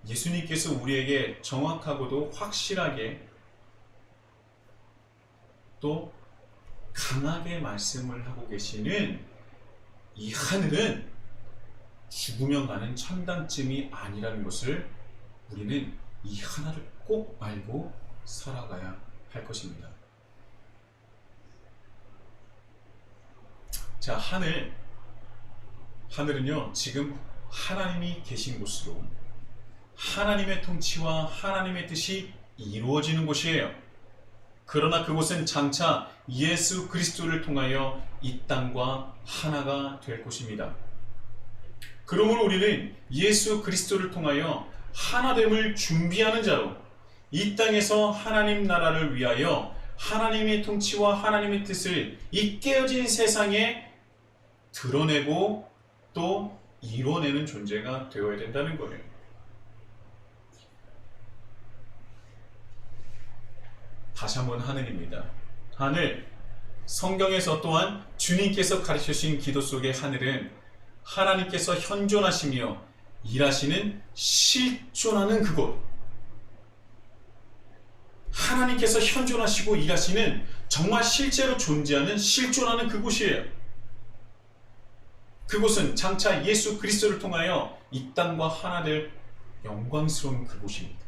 예수님께서 우리에게 정확하고도 확실하게 또 강하게 말씀을 하고 계시는 이 하늘은 죽으면 가는 천당쯤이 아니라는 것을 우리는 이 하나를 꼭 알고 살아가야 할 것입니다. 자, 하늘은요, 지금 하나님이 계신 곳으로 하나님의 통치와 하나님의 뜻이 이루어지는 곳이에요. 그러나 그곳은 장차 예수 그리스도를 통하여 이 땅과 하나가 될 곳입니다. 그러므로 우리는 예수 그리스도를 통하여 하나됨을 준비하는 자로 이 땅에서 하나님 나라를 위하여 하나님의 통치와 하나님의 뜻을 이 깨어진 세상에 드러내고 또 이뤄내는 존재가 되어야 된다는 거예요. 다시 한번 하늘입니다. 하늘, 성경에서 또한 주님께서 가르쳐 주신 기도 속의 하늘은 하나님께서 현존하시며 일하시는 실존하는 그곳, 하나님께서 현존하시고 일하시는 정말 실제로 존재하는 실존하는 그곳이에요. 그곳은 장차 예수 그리스도를 통하여 이 땅과 하나 될 영광스러운 그곳입니다.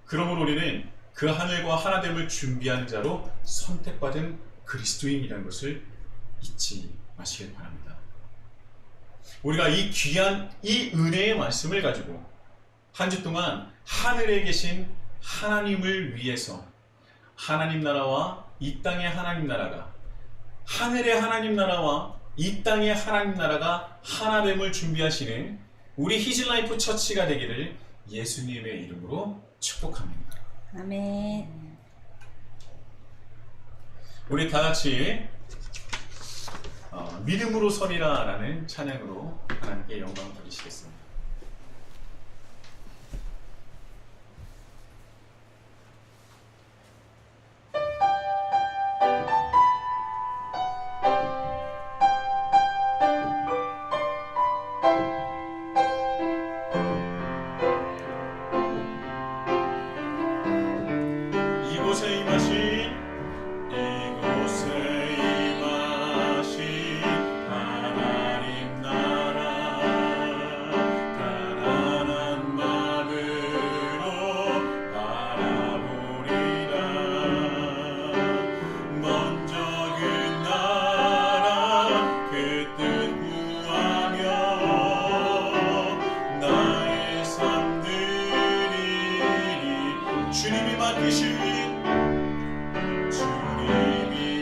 그러므로 우리는 그 하늘과 하나됨을 준비하는 자로 선택받은 그리스도인이라는 것을 잊지 마시길 바랍니다. 우리가 이 귀한 이 은혜의 말씀을 가지고 한 주 동안 하늘에 계신 하나님을 위해서 하나님 나라와 이 땅의 하나님 나라가, 하늘의 하나님 나라와 이 땅의 하나님 나라가 하나됨을 준비하시는 우리 히즈라이프 처치가 되기를 예수님의 이름으로 축복합니다. 아멘. 우리 다 같이 믿음으로 서리라 라는 찬양으로 하나님께 영광을 돌리시겠습니다. 이곳에 임하신 하나님 나라, 가난한 마음으로 바라보리라. 먼저 그 나라 그 뜻 구하며 나의 삶 누리리. 주님이 맡기신 주님이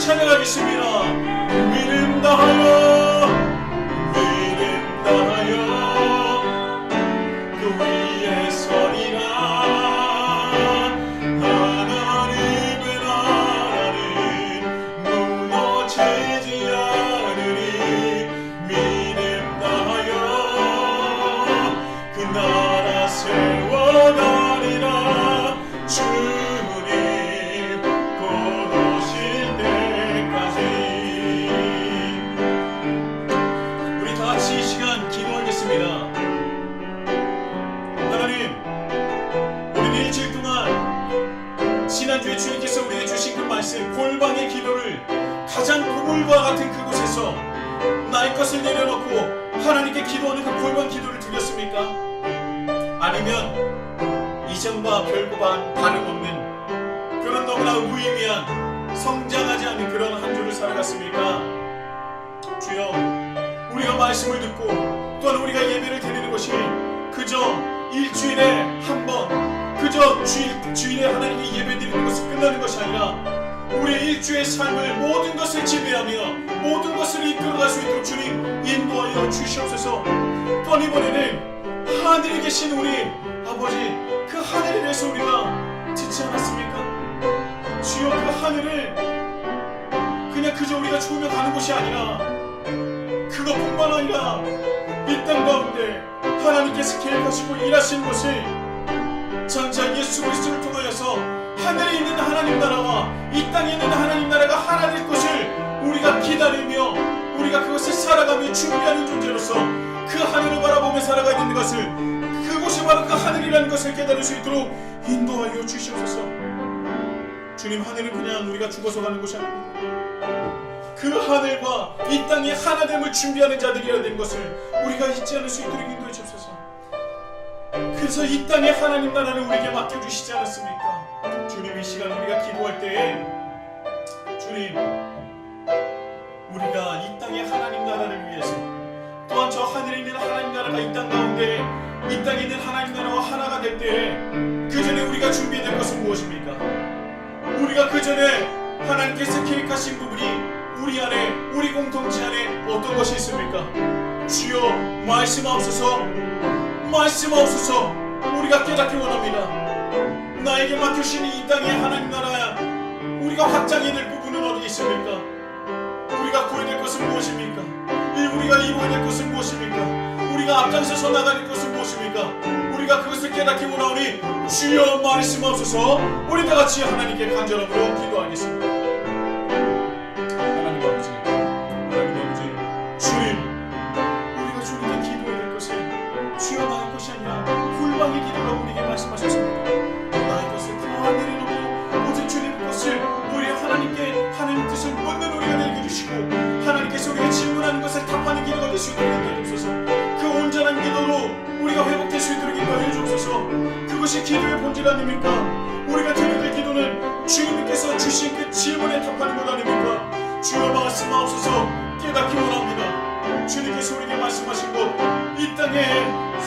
찬양하겠습니다. 믿음 다하여 믿음 다하여 그 위에 서리라. 하나님의 나라는 무너지지 않으니 믿음 다하여 그 나라 세워가리라. 주님 곧 오실 때까지. 우리 다 같이 이 시간 기도하겠습니다. 하나님, 우리는 일주일 동안 지난주에 주님께서 우리에게 주신 그 말씀, 골방의 기도를 가장 그물과 같은 그곳에서 나의 것을 내려놓고 하나님께 기도하는 그 골방 기도를 드렸습니까? 아니면 이전과 별과 다름없는 그런 너무나 무의미한 성장하지 않는 그런 한 주를 살아갔습니까? 주여, 우리가 말씀을 듣고 또한 우리가 예배를 드리는 것이 그저 일주일에 한 번, 그저 주일에 하나님께 예배 드리는 것이 끝나는 것이 아니라 우리의 일주의 삶을 모든 것을 지배하며 모든 것을 이끌어갈 수 있도록 주님 인도하여 주시옵소서. 또한 이번에는 하늘에 계신 우리 아버지, 그 하늘에 대해서 우리가 듣지 않았습니까? 주여, 그 하늘을 그냥 그저 우리가 చూ며 가는 것이 아니라 그것뿐만 아니라 이 땅 가운데 하나님께서 계획하시고 일하시는 것을 전자 예수 그리스도를 통하여서 하늘에 있는 하나님 나라와 이 땅에 있는 하나님 나라가 하나 될 것을 우리가 기다리며 우리가 그것을 살아가며 준비하는 존재로서 그 하늘을 바라보며 살아가야 되는 것을, 그곳이 바로 그 하늘이라는 것을 깨달을 수 있도록 인도하여 주시옵소서. 주님, 하늘은 그냥 우리가 죽어서 가는 곳이 아닙니다. 그 하늘과 이 땅의 하나됨을 준비하는 자들이라 된 것을 우리가 잊지 않을 수 있도록 인도해 주옵소서. 그래서 이 땅의 하나님 나라를 우리에게 맡겨주시지 않았습니까? 주님, 이 시간 우리가 기도할 때에 주님, 우리가 이 땅의 하나님 나라를 위해서 또한 저 하늘에 있는 하나님 나라가 이 땅 가운데 이 땅에 있는 하나님 나라와 하나가 될 때에 그 전에 우리가 준비해야 될 것은 무엇입니까? 우리가 그 전에 하나님께서 계획하신 부분이 우리 안에, 우리 공동체 안에 어떤 것이 있습니까? 주여, 말씀하옵소서, 말씀하옵소서. 우리가 깨닫기 원합니다. 나에게 맡겨주신 이 땅의 하나님 나라야, 우리가 확장해야 될 부분은 어디 있습니까? 우리가 구해야 될 것은 무엇입니까? 우리가 이루어야 될 것은 무엇입니까? 우리가 앞장서서 나가야 될 것은 무엇입니까? 우리가 그것을 깨닫기 원하오니 주여 말씀하옵소서. 우리 다같이 하나님께 간절함으로 기도하겠습니다. 하나님 아버지, 주님, 우리가 주님께 기도해야 될 것은 주여 나의 것이 아니라 골방의 기도라고 우리에게 말씀하셨습니다. 나의 것을 다 내려놓고 오직 주님 것을 우리 하나님께 하나님 뜻을 묻는 우리가 되게 해주시고 하나님께서 우리가 질문하는 것을 답하는 기도가 될 수 있도록 인도해 주옵소서. 그 온전한 기도로 우리가 회복될 수 있도록 인도해 주옵소서. 그것이 기도의 본질 아닙니까? 우리가 드려야 될 기도는 주님께서 주신 그 질문에 답하는 것 아닙니까? 주여 말씀하옵소서. 깨닫기 원합니다. 주님께서 우리에게 말씀하신 것, 이 땅에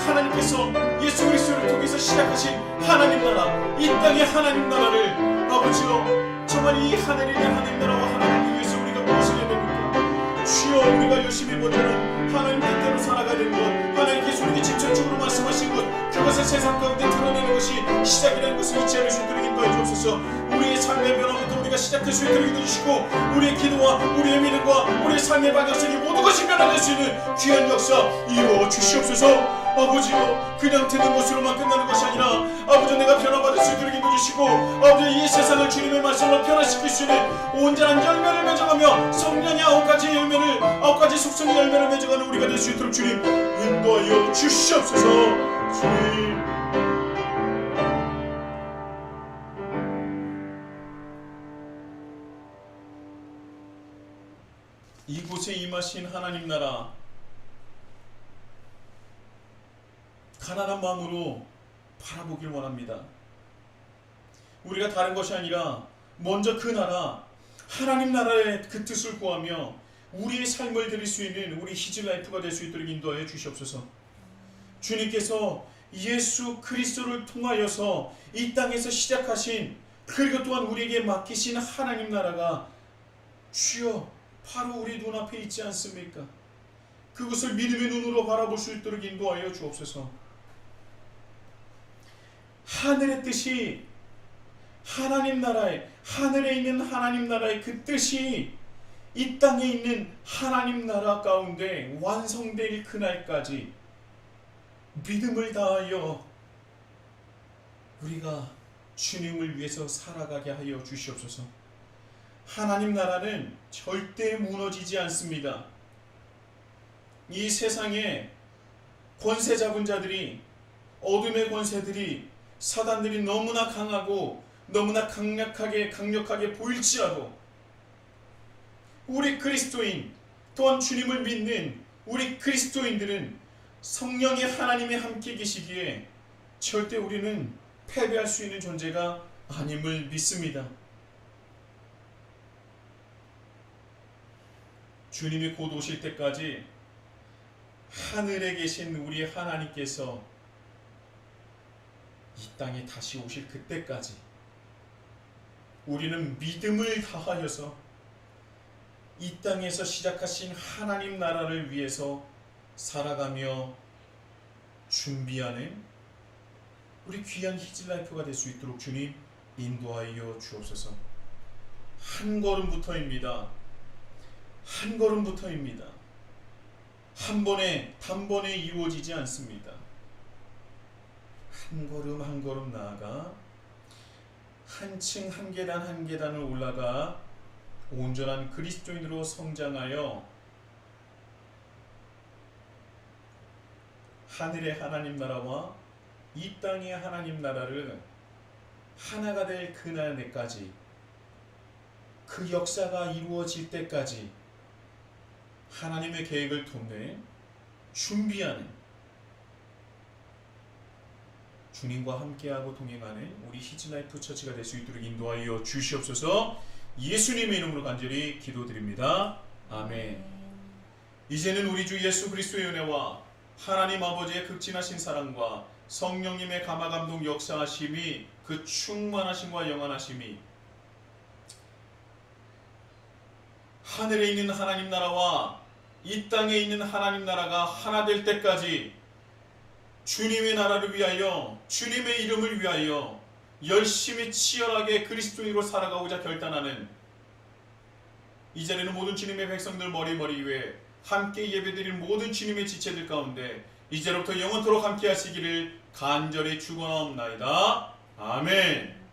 하나님께서 예수 그리스도를 통해서 시작하신 하나님 나라, 이 땅의 하나님 나라를 아버지여, 정말 이 하늘에 있는 하나님 나라와 하나님을 위해서 우리가 무엇을 해야 됩니까? 주여, 우리가 열심히 버티는 하나님 뜻대로 살아가야 되는 것, 하나님께서 우리에게 직접적으로 말씀하신 것, 그것을 세상 가운데 드러내는 것이 시작이라는 것을 잊지 않을 수 있도록 인도해 주옵소서. 우리의 삶의 변화부터 우리가 시작될 수 있도록 인도해 주시고 우리의 기도와 우리의 믿음과 우리의 삶의 방향성이 모든 것이 변화될 수 있는 귀한 역사 이루어 주시옵소서. 아버지요, 그냥 듣는 것으로만 끝나는 것이 아니라 아버지, 내가 변화받을 수 있도록 인도해 주시고 아버지, 이 세상을 주님의 말씀으로 변화시킬 수 있는 온전한 열매를 맺어가며 성령의 9가지 열매를, 9가지 속성의 열매를 맺어가는 우리가 될 수 있도록 주님 인도하여 주시옵소서. 주님, 이곳에 임하신 하나님 나라, 가난한 마음으로 바라보길 원합니다. 우리가 다른 것이 아니라 먼저 그 나라, 하나님 나라의 그 뜻을 구하며 우리의 삶을 드릴 수 있는 우리 히즈라이프가 될 수 있도록 인도하여 주시옵소서. 주님께서 예수 그리스도를 통하여서 이 땅에서 시작하신, 그리고 또한 우리에게 맡기신 하나님 나라가 주여, 바로 우리 눈앞에 있지 않습니까? 그것을 믿음의 눈으로 바라볼 수 있도록 인도하여 주옵소서. 하늘의 뜻이, 하나님 나라의, 하늘에 있는 하나님 나라의 그 뜻이 이 땅에 있는 하나님 나라 가운데 완성될 그날까지 믿음을 다하여 우리가 주님을 위해서 살아가게 하여 주시옵소서. 하나님 나라는 절대 무너지지 않습니다. 이 세상에 권세 잡은 자들이, 어둠의 권세들이, 사단들이 너무나 강하고 너무나 강력하게 보일지라도 우리 그리스도인, 또한 주님을 믿는 우리 그리스도인들은 성령의 하나님이 함께 계시기에 절대 우리는 패배할 수 있는 존재가 아님을 믿습니다. 주님이 곧 오실 때까지 하늘에 계신 우리 하나님께서 이 땅에 다시 오실 그때까지 우리는 믿음을 다하여서 이 땅에서 시작하신 하나님 나라를 위해서 살아가며 준비하는 우리 귀한 히즈라이프가 될 수 있도록 주님 인도하여 주옵소서. 한 걸음부터입니다. 한 걸음부터입니다. 한 번에 단번에 이루어지지 않습니다. 한 걸음 한 걸음 나아가 한 층 한 계단 한 계단을 올라가 온전한 그리스도인으로 성장하여 하늘의 하나님 나라와 이 땅의 하나님 나라를 하나가 될 그날까지, 그 역사가 이루어질 때까지 하나님의 계획을 돕는, 준비하는, 주님과 함께하고 동행하는 우리 히즈라이프 처치가 될 수 있도록 인도하여 주시옵소서. 예수님의 이름으로 간절히 기도드립니다. 아멘. 이제는 우리 주 예수 그리스도의 은혜와 하나님 아버지의 극진하신 사랑과 성령님의 감화감동 역사하심이, 그 충만하심과 영원하심이 하늘에 있는 하나님 나라와 이 땅에 있는 하나님 나라가 하나 될 때까지 주님의 나라를 위하여, 주님의 이름을 위하여 열심히 치열하게 그리스도인으로 살아가고자 결단하는 이 자리는 모든 주님의 백성들 머리 위에 함께 예배드리는 모든 주님의 지체들 가운데 이제로부터 영원토록 함께 하시기를 간절히 축원하옵나이다. 아멘.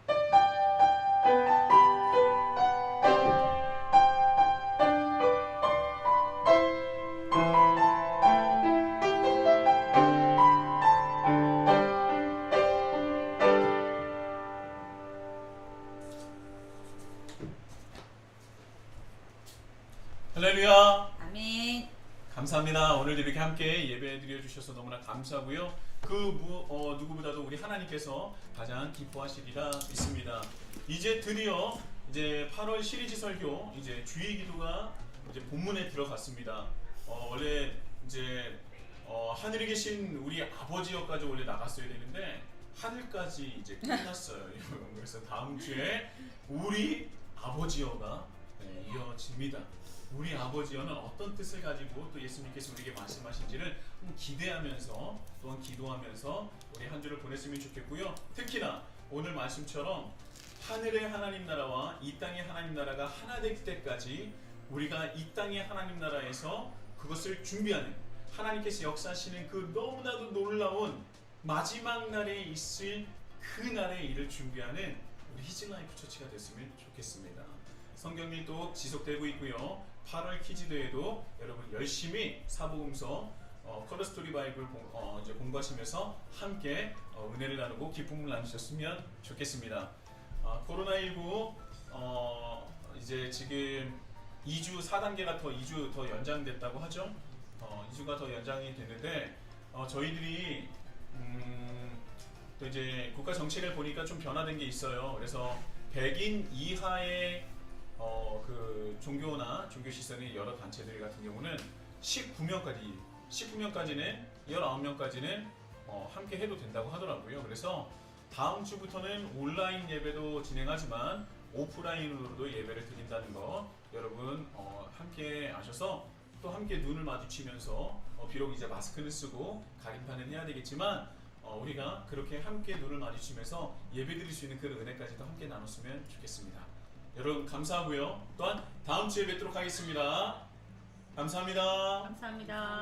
할렐루야. 아멘. 감사합니다. 오늘도 이렇게 함께 예배 드려주셔서 너무나 감사하고요. 누구보다도 우리 하나님께서 가장 기뻐하시리라 믿습니다. 이제 드디어 8월 시리즈 설교 주의 기도가 본문에 들어갔습니다. 원래 하늘에 계신 우리 아버지여까지 원래 나갔어야 되는데 하늘까지 끝났어요. 그래서 다음 주에 우리 아버지여가 이어집니다. 우리 아버지여는 어떤 뜻을 가지고 또 예수님께서 우리에게 말씀하신지를 기대하면서 또한 기도하면서 우리 한 주를 보냈으면 좋겠고요. 특히나 오늘 말씀처럼 하늘의 하나님 나라와 이 땅의 하나님 나라가 하나 될 때까지 우리가 이 땅의 하나님 나라에서 그것을 준비하는, 하나님께서 역사하시는 그 너무나도 놀라운 마지막 날에 있을 그 날의 일을 준비하는 우리 히즈라이프 처치가 됐으면 좋겠습니다. 성경일도 지속되고 있고요. 8월 키즈대회도 여러분 열심히 사복음서 컬러스토리 바이블 공부하시면서 함께 은혜를 나누고 기쁨을 나누셨으면 좋겠습니다. 코로나19 지금 2주 4단계가 2주 더 연장됐다고 하죠. 2주가 더 연장이 됐는데 저희들이 또 국가 정책을 보니까 좀 변화된 게 있어요. 그래서 100인 이하의 그 종교나 종교 시설의 여러 단체들 같은 경우는 19명까지는 19명까지는 함께 해도 된다고 하더라고요. 그래서 다음 주부터는 온라인 예배도 진행하지만 오프라인으로도 예배를 드린다는 거 여러분 함께 아셔서 또 함께 눈을 마주치면서 비록 이제 마스크를 쓰고 가림판은 해야 되겠지만 우리가 그렇게 함께 눈을 마주치면서 예배 드릴 수 있는 그런 은혜까지도 함께 나눴으면 좋겠습니다. 여러분 감사하고요. 또한 다음 주에 뵙도록 하겠습니다. 감사합니다. 감사합니다.